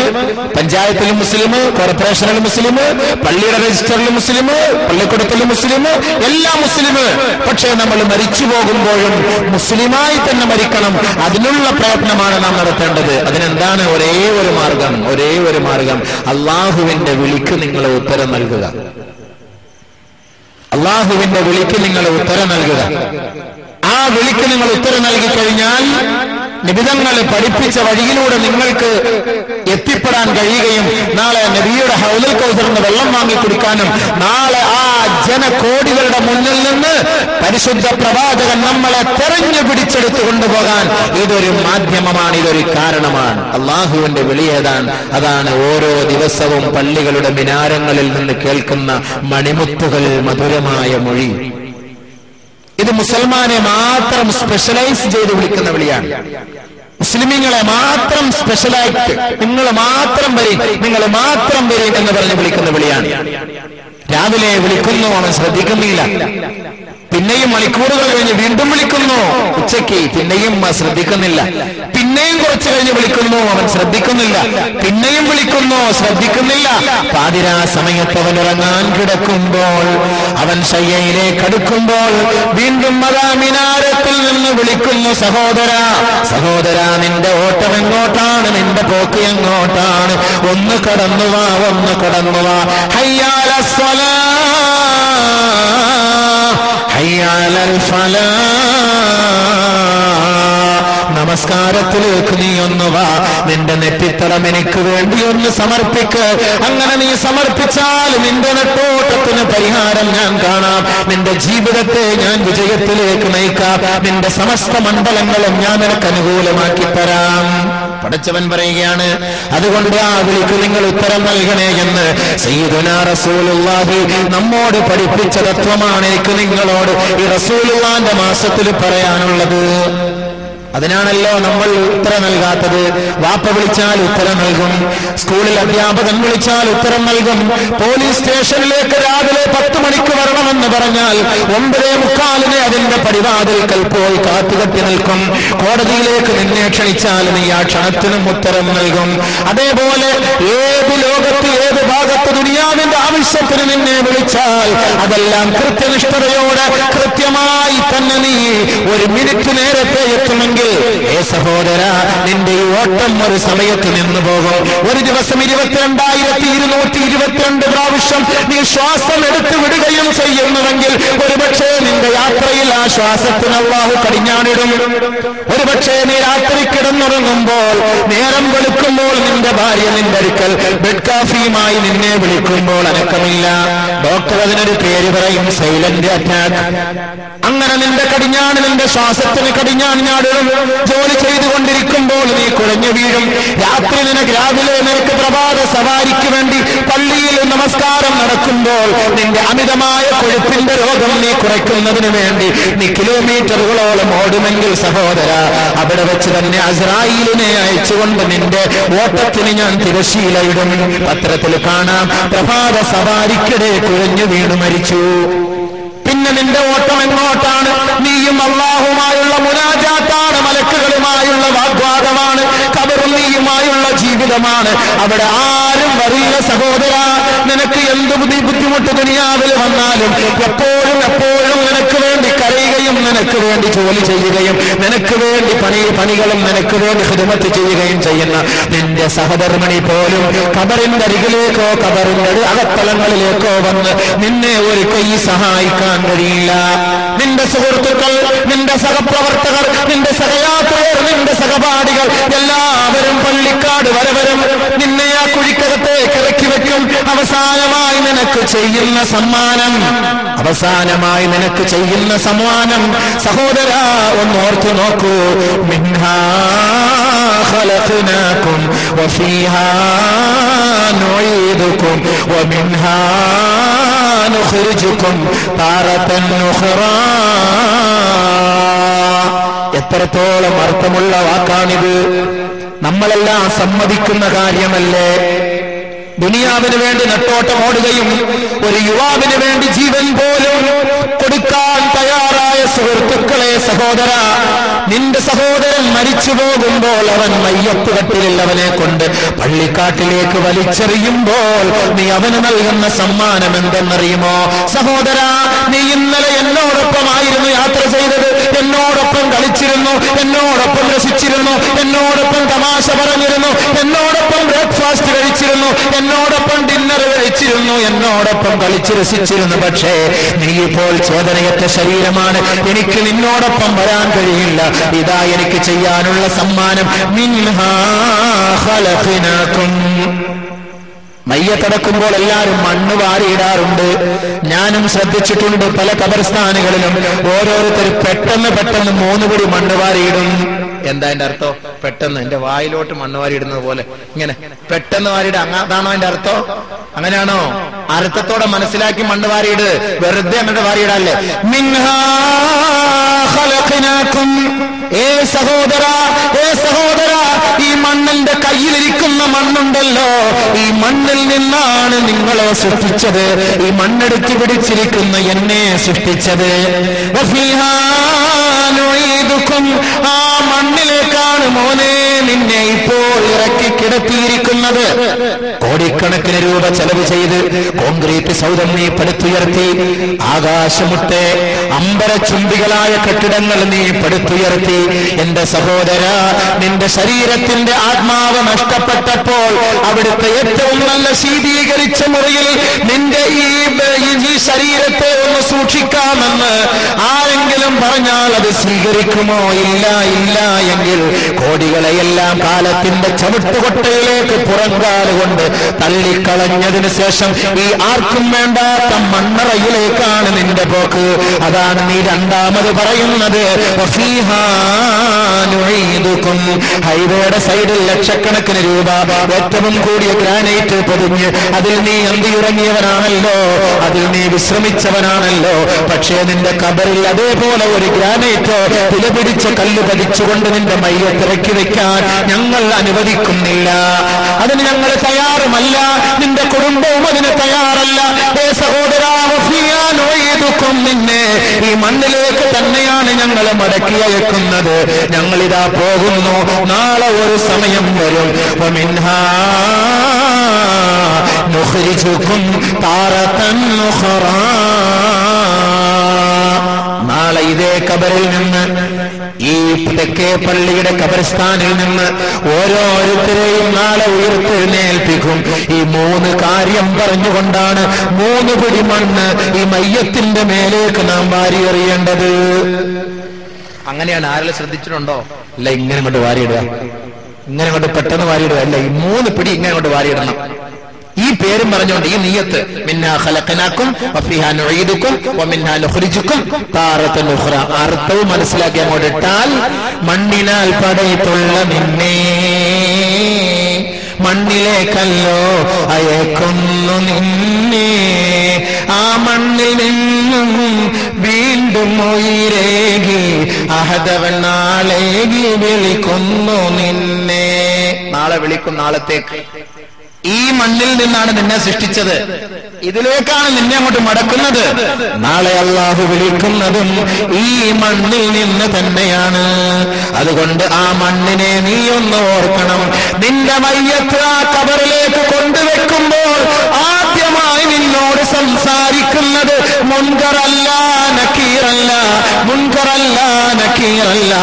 പഞ്ചായത്തിലും മുസ്ലിം, കോർപ്പറേഷനിലും മുസ്ലിം, പള്ളിയുടെ രജിസ്റ്ററിലും മുസ്ലിം, പള്ളിക്കൂടത്തിലും മുസ്ലിം, എല്ലാം മുസ്ലിം. പക്ഷേ നമ്മൾ മരിച്ചു പോകുമ്പോഴും മുസ്ലിമായി തന്നെ മരിക്കണം. അതിനുള്ള പ്രയത്നമാണ് നാം നടത്തേണ്ടത്. അതിനെന്താണ്? ഒരേ ഒരു മാർഗം, അല്ലാഹുവിന്റെ വിളിക്ക് നിങ്ങൾ ഉത്തരം നൽകുക. അല്ലാഹുവിന്റെ വിളിക്ക് നിങ്ങൾ ഉത്തരം നൽകുക. ആ വിളിക്ക് നിങ്ങൾ ഉത്തരം നൽകി കഴിഞ്ഞാൽ നിബിതങ്ങൾ പഠിപ്പിച്ച വഴിയിലൂടെ നിങ്ങൾക്ക് എത്തിപ്പെടാൻ കഴിയുകയും നാളെ നബിയുടെ ഹൗലുൽ കൗസറിന് വെള്ളം വാങ്ങി കുടിക്കാനും നാളെ ആ ജനകോടികളുടെ മുന്നിൽ നിന്ന് പരിശുദ്ധ പ്രവാചകൻ നമ്മളെ തെരഞ്ഞു പിടിച്ചെടുത്തു കൊണ്ടുപോകാൻ ഇതൊരു മാധ്യമമാണ്, ഇതൊരു കാരണമാണ്. അള്ളാഹുവിന്റെ വിളി ഏതാണ്? അതാണ് ഓരോ ദിവസവും പള്ളികളുടെ മിനാരങ്ങളിൽ നിന്ന് കേൾക്കുന്ന മണിമുത്തുകൾ, മധുരമായ മൊഴി. ഇത് മുസൽമാനെ മാത്രം സ്പെഷ്യലൈസ് ചെയ്ത് വിളിക്കുന്ന വിളിയാണ്. മുസ്ലിമീങ്ങളെ മാത്രം സ്പെഷ്യലായിട്ട് നിങ്ങൾ മാത്രം വരും എന്ന് പറഞ്ഞ് വിളിക്കുന്ന വിളിയാണ്. രാവിലെ വിളിക്കുന്നു, അവൻ ശ്രദ്ധിക്കുന്നില്ല. പിന്നെയും മണിക്കൂറുകൾ കഴിഞ്ഞ് വീണ്ടും വിളിക്കുന്നു, ഉച്ചയ്ക്ക് പിന്നെയും ശ്രദ്ധിക്കുന്നില്ല. പിന്നെയും കുറച്ചു കഴിഞ്ഞ് വിളിക്കുന്നു, അവൻ ശ്രദ്ധിക്കുന്നില്ല. പിന്നെയും വിളിക്കുന്നു, ശ്രദ്ധിക്കുന്നില്ല. പാതിരാ സമയത്ത് അവൻ ഉറങ്ങാൻ കിടക്കുമ്പോൾ, അവൻ ശയ്യയിലേക്ക് അടുക്കുമ്പോൾ വീണ്ടും അതാ മിനാരത്തിൽ നിന്ന് വിളിക്കുന്നു, സഹോദര നിന്റെ ഓട്ടം എങ്ങോട്ടാണ്? നിന്റെ പോക്ക് എങ്ങോട്ടാണ്? ഒന്ന് കടന്നു വാ. ഹയ്യാല സ്വലാ, ഹയ്യാലൽ ഫലാ. നമസ്കാരത്തിലേക്ക് നീ ഒന്ന് വാ. നിന്റെ നെറ്റിത്തടം എനിക്ക് വേണ്ടി ഒന്ന് സമർപ്പിക്ക്. അങ്ങനെ നീ സമർപ്പിച്ചാൽ നിന്റെ നെട്ടോട്ടത്തിന് പരിഹാരം ഞാൻ കാണാം. നിന്റെ ജീവിതത്തെ ഞാൻ വിജയത്തിലേക്ക് നയിക്കാം. നിന്റെ സമസ്ത മണ്ഡലങ്ങളും ഞാൻ നിനക്ക് അനുകൂലമാക്കി തരാം. പടച്ചവൻ പറയുകയാണ്, അതുകൊണ്ട് ആ വിളിക്ക് നിങ്ങൾ ഉത്തരം നൽകണേ എന്ന് സയ്യിദുനാ റസൂലുള്ളാഹി നമ്മോട് പഠിപ്പിച്ച തത്വമാണ് എനിക്ക് നിങ്ങളോട് ഈ റസൂലുള്ളാഹിന്റെ മാസത്തിൽ പറയാനുള്ളത്. അതിനാണല്ലോ നമ്മൾ ഉത്തരം നൽകാത്തത്. വാപ്പ വിളിച്ചാൽ ഉത്തരം നൽകും, സ്കൂളിൽ അധ്യാപകൻ വിളിച്ചാൽ ഉത്തരം നൽകും, പോലീസ് സ്റ്റേഷനിലേക്ക് രാവിലെ 10 മണിക്ക് വരണമെന്ന് പറഞ്ഞാൽ 9:45 അതിന്റെ പടിവാതിൽക്കൽ പോയി കാത്തുകെട്ടി നിൽക്കും. കോടതിയിലേക്ക് നിന്നെ ക്ഷണിച്ചാൽ നീ ആ ക്ഷണത്തിനും ഉത്തരം നൽകും. അതേപോലെ ഏത് ലോകത്ത്, ഏത് ഭാഗത്ത് ദുനിയാവിന്റെ ആവശ്യത്തിന് നിന്നെ വിളിച്ചാൽ അതെല്ലാം കൃത്യനിഷ്ഠതയോടെ കൃത്യമായി തന്നെ നീ 1 മിനിറ്റ് നേരത്തെ എത്തുമെങ്കിൽ സഹോദര, നിന്റെ ഈ ഓട്ടം ഒരു സമയത്ത് നിന്ന് പോകും. ഒരു ദിവസം 22,222 പ്രാവശ്യം നീ ശ്വാസം എടുത്തു വിടുകയും ചെയ്യുന്നുവെങ്കിൽ ഒരുപക്ഷേ നിന്റെ യാത്രയിൽ ആ ശ്വാസത്തിന് അല്ലാഹു കടിഞ്ഞാണിടും. ഒരുപക്ഷേ നീ രാത്രി കിടന്ന് കിടന്നുറങ്ങുമ്പോൾ നേരം വെളുക്കുമ്പോൾ നിന്റെ ഭാര്യ നിന്റെ അടുക്കൽ ബെഡ് കാഫിയുമായി നിന്നെ വിളിക്കുമ്പോൾ അനക്കമില്ല. ഡോക്ടർ അതിനൊരു പേര് പറയും, സൈലന്റ് അറ്റാക്ക്. അങ്ങനെ നിന്റെ കടിഞ്ഞാണ്, നിന്റെ ശ്വാസത്തിന് കടിഞ്ഞാണിനാടും. ജോലി ചെയ്തുകൊണ്ടിരിക്കുമ്പോൾ നീ കുഴഞ്ഞു വീഴും. രാത്രി രാവിലെ നിനക്ക് പ്രഭാത സവാരിക്ക് വേണ്ടി പള്ളിയിൽ നമസ്കാരം നടക്കുമ്പോൾ നിന്റെ അമിതമായ കൊഴുപ്പിന്റെ രോഗം നീ കുറയ്ക്കുന്നതിന് വേണ്ടി നീ കിലോമീറ്ററുകളോളം ഓടുമെങ്കിൽ സഹോദര, അവിടെ വെച്ച് തന്നെ അസ്രായീലിനെ അയച്ചുകൊണ്ട് നിന്റെ ഓട്ടത്തിന് ഞാൻ തിരശ്ശീലയിടും. പത്രത്തിൽ കാണാം, പ്രഭാത സവാരിക്കിടെ കുഴഞ്ഞു വീണു മരിച്ചു. പിന്നെ നിന്റെ ഓട്ടം എങ്ങോട്ടാണ്? നീയും അല്ലാഹുമായുള്ള മുനാജാത്താണ്, മലക്കുകളുമായുള്ള വാഗ്വാദമാണ്, ഖബറും നീയുമായുള്ള ജീവിതമാണ്. അവിടെ ആരും വരില്ല സഹോദര. നിനക്ക് എന്ത് ബുദ്ധിമുട്ട് ദുനിയാവിൽ വന്നാലും എപ്പോഴും എപ്പോഴും നിനക്ക് വേണ്ടി കരയുകയും നിനക്ക് വേണ്ടി ജോലി ചെയ്യുകയും നിനക്ക് വേണ്ടി പണികളും നിനക്ക് വേണ്ടി ഖിദ്മത്ത് ചെയ്യുകയും ചെയ്യുന്ന നിന്റെ സഹധർമ്മിണി പോലും ഖബറിന്റെ അരികിലേക്കോ ഖബറിന്റെ അകത്തളങ്ങളിലേക്കോ വന്ന് നിന്നെ ഒരു കൈ സഹായിക്കാൻ കഴിയില്ല. നിന്റെ സുഹൃത്തുക്കൾ, നിന്റെ സഹപ്രവർത്തകർ, നിന്റെ സഹയാത്രികർ, നിന്റെ സഹപാഠികൾ എല്ലാവരും പള്ളിക്കാട് വരവരും നിന്നെ ആ കുഴിക്കകത്തേക്ക് ഇറക്കി വെക്കും. അവസാനമായി നിനക്ക് ചെയ്യുന്ന സമ്മാനം സഹോദര ഒന്നോർത്തു നോക്കൂ. മിൻഹാ ഖലഖനാകും വഫീഹാ നുഈദുകും വമിൻഹാ നുഖ്രിജുകും താറതൻ ഉഖ്റാ. എത്രത്തോളം അർത്ഥമുള്ള വാക്കാണിത്! നമ്മളെല്ലാം സമ്മതിക്കുന്ന കാര്യമല്ലേ? ദുനിയാവിന് വേണ്ടി നെട്ടോട്ടം ഓടുകയും ഒരു യുവാവിന് വേണ്ടി ജീവൻ പോലും കൊടുക്കാൻ തയ്യാറായ സുഹൃത്തുക്കളെ, സഹോദര, നിന്റെ സഹോദരൻ മരിച്ചു പോകുമ്പോൾ അവൻ മയ്യത്ത് കട്ടിലിൽ അവനെ കൊണ്ട് പള്ളിക്കാട്ടിലേക്ക് വലിച്ചെറിയുമ്പോൾ നീ അവന് നൽകുന്ന സമ്മാനം എന്തെന്നറിയുമോ സഹോദര? നീ ഇന്നലെ എന്നോടൊപ്പമായിരുന്നു യാത്ര ചെയ്തത്, എന്നോടൊപ്പം കളിച്ചിരുന്നു, എന്നോടൊപ്പം രസിച്ചിരുന്നു, എന്നോടൊപ്പം തമാശ പറഞ്ഞിരുന്നു, എന്നോടൊപ്പം ബ്രേക്ക്ഫാസ്റ്റ് കഴിച്ചിരുന്നു, എന്നോടൊപ്പം ഡിന്നർ കഴിച്ചിരുന്നു, എന്നോടൊപ്പം കളിച്ച് രസിച്ചിരുന്നു. പക്ഷേ നീ ഇപ്പോൾ ചേതനയറ്റ ശരീരമാണ്. എനിക്ക് നിന്നോടൊപ്പം വരാൻ കഴിയില്ല. ഇതാ എനിക്ക് ചെയ്യാനുള്ള സമ്മാനം. മിൻഹാ ഖലഖനാകും. മയ്യത്തടക്കുമ്പോൾ എല്ലാവരും മണ്ണ് വാരിയിടാറുണ്ട്. ഞാനും ശ്രദ്ധിച്ചിട്ടുണ്ട്. പല ഖബർസ്ഥാനുകളിലും ഓരോരുത്തർ പെട്ടെന്ന് 3 പിടി മണ്ണ് വാരിയിടും. എന്താ എന്റെ അർത്ഥം? പെട്ടെന്ന് എന്റെ വായിലോട്ട് മണ്ണ് വാരിയിടുന്നത് പോലെ ഇങ്ങനെ പെട്ടെന്ന് വാരിയിട, അതാണോ എന്റെ അർത്ഥം? അങ്ങനെയാണോ? അർത്ഥത്തോടെ മനസ്സിലാക്കി മണ്ണ് വാരിയിട്, വെറുതെ എന്നിട്ട് വാരിയിടല്ലേ. മിൻഹാ ഖലഖനാകും. ഏ സഹോദര, ഈ മണ്ണിന്റെ കയ്യിലിരിക്കുന്ന മണ്ണുണ്ടല്ലോ, ഈ മണ്ണിൽ നിന്നാണ് നിങ്ങളെ സൃഷ്ടിച്ചത്. ഈ മണ്ണെടുത്ത് പിടിച്ചിരിക്കുന്ന എന്നെ സൃഷ്ടിച്ചത്. വഫീഹാ നുഈദുകും. ആ മണ്ണിലേക്കാണ് മോനെ നിന്നെ ഇപ്പോൾ ഇറക്കി കിടത്തിയിരിക്കുന്നത്. കോടിക്കണക്കിന് രൂപ ചെലവ് ചെയ്ത് കോൺക്രീറ്റ് സൗധം നീ പടുത്തുയർത്തി, ആകാശമുട്ടെ അമ്പരചുംബികളായ കെട്ടിടങ്ങൾ നീ പടുത്തുയർത്തി. എന്റെ സഹോദര, നിന്റെ ശരീരത്തിന്റെ ആത്മാവ് നഷ്ടപ്പെട്ടപ്പോൾ അവിടുത്തെ ഏറ്റവും നല്ല ശീതീകരിച്ച മുറിയിൽ നിന്റെ ഈ ശരീരത്തെ ഒന്ന് സൂക്ഷിക്കാമെന്ന് ആരെങ്കിലും പറഞ്ഞാൽ അത് സ്വീകരിക്കുമോ? ഇല്ല എങ്കിൽ കോടികളെയെല്ലാം കാലത്തിന്റെ ചവിട്ടുകൊട്ടയിലേക്ക് പുറങ്കാലുകൊണ്ട് തള്ളിക്കളഞ്ഞതിന് ശേഷം ഈ ആർക്കും വേണ്ടാത്ത മണ്ണറയിലേക്കാണ് നിന്റെ പോക്ക്. അതാണ് നീ രണ്ടാമത് പറയുന്നത്. ഹൈവേയുടെ സൈഡിൽ ലക്ഷക്കണക്കിന് രൂപ ഏറ്റവും കൂടിയ ഗ്രാനൈറ്റ് പൊതിഞ്ഞ് അതിൽ നീ അന്തിയുറങ്ങിയവനാണല്ലോ, അതിൽ നീ വിശ്രമിച്ചവനാണല്ലോ. പക്ഷേ നിന്റെ ഖബറിൽ അതേപോലെ ഒരു ഗ്രാനൈറ്റോ പിടിച്ച കല്ല് പതിച്ചുകൊണ്ട് നിന്റെ മയ്യത്തിറക്കി വെക്കാൻ ഞങ്ങൾ അനുവദിക്കുന്നില്ല. അതിന് ഞങ്ങൾ തയ്യാറുമല്ല. നിന്റെ കുടുംബവും അതിന് തയ്യാറല്ല. സഹോദരാ, നിന്നെ ഈ മണ്ണിലേക്ക് തന്നെയാണ് ഞങ്ങൾ മടക്കി അയക്കുന്നത്. ഞങ്ങളിതാ പോകുന്നു. നാളെ ഒരു സമയം വരും. വമിൻഹാ നുഖ്രിജുകും താറതൻ ഉഖ്റാ. നാളെ ഇതേ ഖബറിൽ നിന്ന്, ഈ തെക്കേ പള്ളിയുടെ ഖബർസ്ഥാനിൽ നിന്ന് ഓരോരുത്തരെയും നാളെ ഉയർത്തെഴുന്നേൽപ്പിക്കും. ഈ 3 കാര്യം പറഞ്ഞുകൊണ്ടാണ് 3 പിടി മണ്ണ് ഈ മയ്യത്തിന്റെ മേലേക്ക് നാം വാരിയെറിയേണ്ടത്. അങ്ങനെയാണ്. ആരെല്ലാം ശ്രദ്ധിച്ചിട്ടുണ്ടോ? അല്ല ഇങ്ങനെ കൊണ്ട് വാരിയിടുക, ഇങ്ങനെ കൊണ്ട് പെട്ടെന്ന് വാരിയിടുക അല്ല, ഈ 3 പിടി ഇങ്ങനെ കൊണ്ട് വാരിയിടണം. ഈ പേരും പറഞ്ഞുകൊണ്ട് ഈ നിയ്യത്ത്, മിന്നാ ഖലഖനാകും വഫീഹാ നുഈദുകും വമിൻഹാ നുഖ്രിജുകും താറത്തൻ ഉഖ്റ. അർത്ഥവും മനസ്സിലാക്കി അങ്ങോട്ട് ഇട്ടാൽ, മണ്ണിനാൽ പടയിട്ടുള്ള നിന്നെ മണ്ണിലേക്കല്ലോ അയക്കുന്നു നിന്നെ, ആ മണ്ണിൽ നിന്നും വീണ്ടും ഉയിരേകി അഹദവൻ നാളേകി വിളിക്കുന്നു നിന്നെ. നാളെ വിളിക്കും, നാളത്തേക്ക്. ഈ മണ്ണിൽ നിന്നാണ് നിന്നെ സൃഷ്ടിച്ചത്, ഇതിലേക്കാണ് നിന്നെ അങ്ങോട്ട് മടക്കുന്നത്. നാളെ അല്ലാഹു വിളിക്കുന്നതും ഈ മണ്ണിൽ നിന്ന് തന്നെയാണ്. അതുകൊണ്ട് ആ മണ്ണിനെ നീ ഒന്ന് ഓർക്കണം. നിന്റെ മയ്യത്ത് ആ ഖബറിലേക്ക് കൊണ്ടുവെക്കുമ്പോൾ ആദ്യമായി നിന്നോട് സംസാരിക്കുന്നത് മുൻകറല്ല നക്കീറല്ല, മുൻകറല്ല നക്കീറല്ല.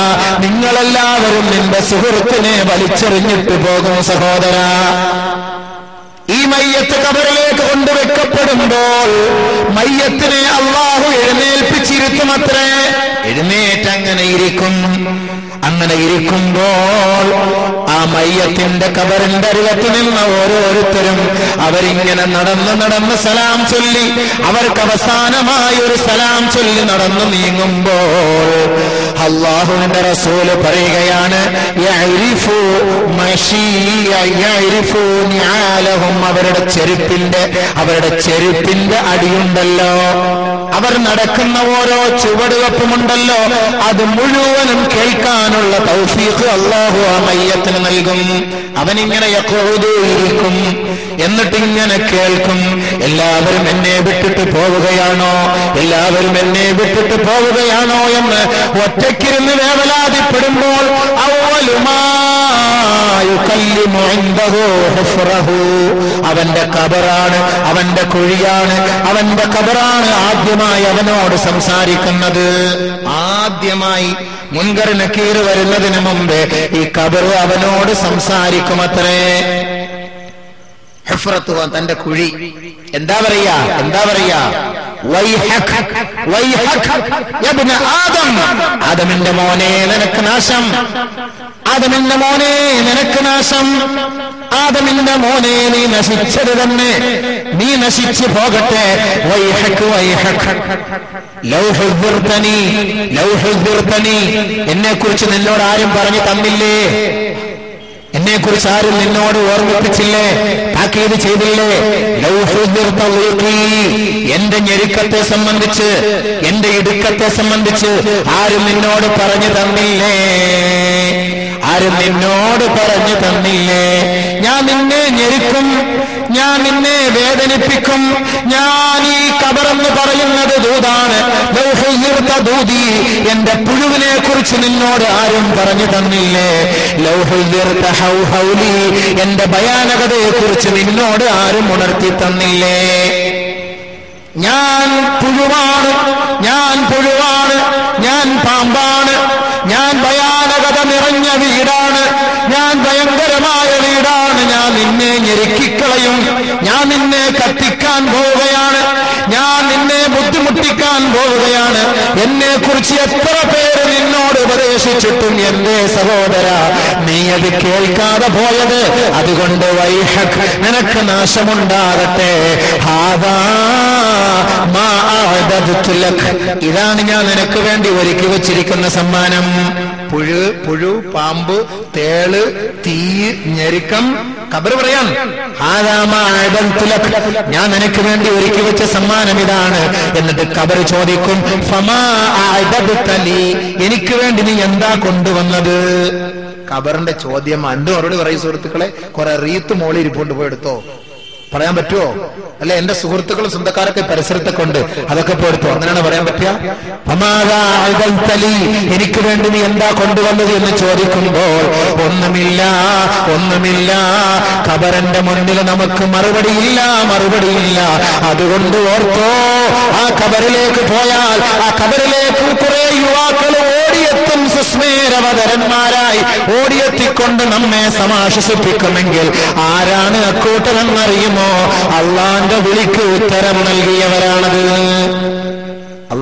നിങ്ങളെല്ലാവരും നിന്റെ സുഹൃത്തിനെ വലിച്ചെറിഞ്ഞിട്ട് പോകും സഹോദരാ. ഈ മയ്യത്ത് ഖബറിലേക്ക് കൊണ്ടുവെക്കപ്പെടുമ്പോൾ മയ്യത്തിനെ അല്ലാഹു എഴുന്നേൽപ്പിച്ചിരുത്തുമത്രേ. എഴുന്നേറ്റങ്ങനെ ഇരിക്കും. അങ്ങനെ ഇരിക്കുമ്പോൾ ആ മയ്യത്തിന്റെ ഖബറിന്റെ അരികത്ത് നിന്ന് ഓരോരുത്തരും അവരിങ്ങനെ നടന്ന് സലാം ചൊല്ലി, അവർക്ക് അവസാനമായി ഒരു സലാം ചൊല്ലി നടന്നു നീങ്ങുമ്പോൾ അല്ലാഹുവിന്റെ റസൂല് പറയുകയാണ്, യഅരിഫു യഅരിഫു നിആലഹും. അവരുടെ ചെരുപ്പിന്റെ അടിയുണ്ടല്ലോ, അവർ നടക്കുന്ന ഓരോ ചുവടുവെപ്പുമുണ്ടല്ലോ, അത് മുഴുവനും കേൾക്കാനുള്ള തൗഫീഖ് അല്ലാഹു ആ മയ്യത്തിന് നൽകും. അവനിങ്ങനെ യഖൂദു ഇരിക്കും, എന്നിട്ടിങ്ങനെ കേൾക്കും. എല്ലാവരും എന്നെ വിട്ടിട്ട് പോവുകയാണോ, എല്ലാവരും എന്നെ വിട്ടിട്ട് പോവുകയാണോ എന്ന് ഒറ്റയ്ക്കിരുന്ന് വേവലാതിപ്പെടുമ്പോൾ അവന്റെ ഖബറാണ്, അവന്റെ കുഴിയാണ്, അവന്റെ ഖബറാണ് ആദ്യമായി അവനോട് സംസാരിക്കുന്നത്. ആദ്യമായി മുൻകർ നക്കീർ വരുന്നതിന് മുമ്പേ ഈ ഖബർ അവനോട് സംസാരിക്കുമത്രേ. ഹുഫ്റത്തുഹു, തന്റെ കുഴി. എന്താ പറയാ വൈഹക് വൈഹക് യബ്ന ആദം, ആദമിന്റെ മോനെ നിനക്ക് നാശം, ആദമിന്റെ മോനെ നിനക്ക് നാശം, ആദമിന്റെ മോനെ നീ നശിച്ചത് തന്നെ, നീ നശിച്ചു പോകട്ടെ. വൈഹക് വൈഹക് ലൗ ഹുദ്ദിർതനി, എന്നെ കുറിച്ച് നിന്നോട് ആരും പറഞ്ഞു തന്നില്ലേ, എന്നെ കുറിച്ച് ആരും നിന്നോട് ഓർമ്മിപ്പിച്ചില്ലേ, താക്കീത് ചെയ്തില്ലേ. എന്റെ ഞെരുക്കത്തെ സംബന്ധിച്ച്, എന്റെ ഇടുക്കത്തെ സംബന്ധിച്ച് ആരും നിന്നോട് പറഞ്ഞു തന്നില്ലേ, ആരും നിന്നോട് പറഞ്ഞു തന്നില്ലേ. ഞാൻ നിന്നെ ഞെരുക്കും, ഞാൻ നിന്നെ വേദനിപ്പിക്കും. ഞാൻ ഈ ഖബറെന്ന് പറയുന്നത് ദൂതാണ്. ദൂതി, എന്റെ പുഴുവിനെ കുറിച്ച് നിന്നോട് ആരും പറഞ്ഞു തന്നില്ലേ. എന്റെ ഭയാനകതയെ കുറിച്ച് നിന്നോട് ആരും ഉണർത്തി തന്നില്ലേ. ഞാൻ പുഴുവാണ്, ഞാൻ പുഴുവാണ്, ഞാൻ പാമ്പാണ്, ഞാൻ ഭയാനകത നിറഞ്ഞ വീടാണ്, ഞാൻ ഭയങ്കരമായ വീടാണ്. ഞാൻ നിന്നെ ഞെരുക്കിക്കളയും, ഞാൻ നിന്നെ കത്തിക്കാൻ പോവുകയാണ്, ഞാൻ നിന്നെ ബുദ്ധിമുട്ടിക്കാൻ പോവുകയാണ്. എന്നെ കുറിച്ച് എത്ര പേര് നിന്നോട് ഉപദേശിച്ചിട്ടും എന്റെ സഹോദര നീ അത് കേൾക്കാതെ പോയത്. അതുകൊണ്ട് വൈഹക്, നിനക്ക് നാശമുണ്ടാകട്ടെ. ഇതാണ് ഞാൻ നിനക്ക് വേണ്ടി ഒരുക്കി വച്ചിരിക്കുന്ന സമ്മാനം. പുഴു, പാമ്പ്, തേള്, തീ, ഞെരുക്കം. ഖബർ പറയാൻ ഞാൻ നിനക്ക് വേണ്ടി ഒരുക്കി വെച്ച സമ്മാനം ഇതാണ്. എന്നിട്ട് ഖബർ ചോദിക്കും, ഫമാ അഅദതലി, എനിക്ക് വേണ്ടി നീ എന്താ കൊണ്ടുവന്നത്? ഖബറിന്റെ ചോദ്യം. അന്റെ മറുപടി പറയും സുഹൃത്തുക്കളെ, കുറെ റീത്ത് മോളി ഇരിപ്പുണ്ട്, പോയി എടുത്തോ. പറയാൻ പറ്റുമോ? അല്ല, എന്റെ സുഹൃത്തുക്കളും സ്വന്തക്കാരൊക്കെ പരിസരത്തൊക്കെ ഉണ്ട്, അതൊക്കെ പോയെടുത്തു. അങ്ങനെയാണ് പറയാൻ പറ്റുക? എനിക്ക് വേണ്ടി നീ എന്താ കൊണ്ടുവന്നത് എന്ന് ചോദിക്കുമ്പോൾ ഒന്നുമില്ല, ഒന്നുമില്ല. ഖബറിന്റെ മുന്നിൽ നമുക്ക് മറുപടിയില്ല, മറുപടിയില്ല. അതുകൊണ്ട് ഓർത്തോ, ആ ഖബറിലേക്ക് പോയാൽ ആ ഖബറിലേക്ക് കുറെ യുവാക്കൾ ഓടിയെത്തും, സുസ്മേരവതരന്മാരായി ഓടിയെത്തിക്കൊണ്ട് നമ്മെ സമാശ്വസിപ്പിക്കുമെങ്കിൽ ആരാണ് അക്കൂട്ടരെന്നറിയുമോ? അള്ളാന്റെ വിളിക്ക് ഉത്തരം നൽകിയവരാണത്.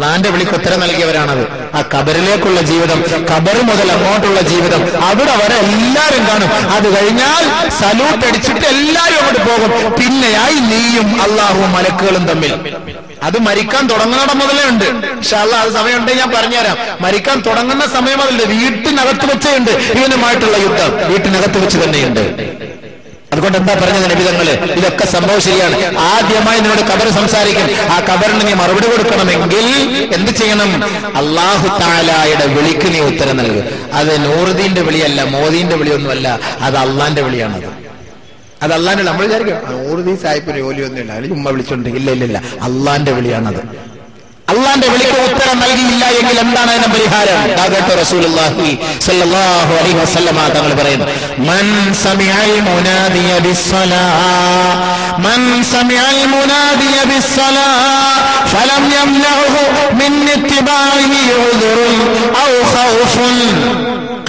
അള്ളാന്റെ വിളിക്ക് ഉത്തരം നൽകിയവരാണത്. ആ ഖബറിലേക്കുള്ള ജീവിതം, ഖബർ മുതൽ അങ്ങോട്ടുള്ള ജീവിതം, അവിടെ വരെ എല്ലാവരും കാണും. അത് കഴിഞ്ഞാൽ സല്യൂട്ട് അടിച്ചിട്ട് എല്ലാവരും അങ്ങോട്ട് പോകും. പിന്നെയായി നീയും അള്ളാഹുവും മലക്കുകളും തമ്മിൽ. അത് മരിക്കാൻ തുടങ്ങുന്നിടം മുതലേ ഉണ്ട്. ഇൻഷാ അല്ലാഹ് അത് സമയമുണ്ടെങ്കിൽ ഞാൻ പറഞ്ഞുതരാം. മരിക്കാൻ തുടങ്ങുന്ന സമയം മുതലുണ്ട്. വീട്ടിനകത്ത് വെച്ചേ ഉണ്ട് ഇവനുമായിട്ടുള്ള യുദ്ധം, വീട്ടിനകത്ത് വെച്ച് തന്നെയുണ്ട്. അതുകൊണ്ട് എന്താ പറഞ്ഞത് നബിതങ്ങള്? ഇതൊക്കെ സംഭവം ശരിയാണ്. ആദ്യമായി നിന്നോട് ഖബർ സംസാരിക്കും. ആ ഖബറിന് നീ മറുപടി കൊടുക്കണമെങ്കിൽ എന്ത് ചെയ്യണം? അല്ലാഹു തആലയുടെ വിളിക്ക് നീ ഉത്തരം നൽകുക. അത് നൂറുദ്ദീന്റെ വിളിയല്ല, മോദീന്റെ വിളിയൊന്നുമല്ല, അത് അള്ളാന്റെ വിളിയാണത്. അത് അള്ളാന്റെ. നമ്മൾ വിചാരിക്കും നൂറുദ്ദീൻ സാഹിബിന് ജോലിയൊന്നുമില്ല, അതിൽ ഉമ്മ വിളിച്ചോണ്ടെങ്കിൽ. ഇല്ല, അള്ളാന്റെ വിളിയാണത്. അള്ളാന്റെ വിളിക്ക് ഉത്തരം നൽകിയില്ല എങ്കിൽ എന്താണ് അതിന്റെ പരിഹാരം? കേട്ടോ, റസൂലുള്ളാഹി സ്വല്ലല്ലാഹു അലൈഹി വസല്ലമ തങ്ങൾ പറയുന്നു, മൻ സമിഅൽ മുനാദിയ ബിസ്സലാ ഫലം യംനഉഹു മിൻ ഇത്തിബാഇഹി ഉദ്റുൻ ഔ ഖൗഫുൻ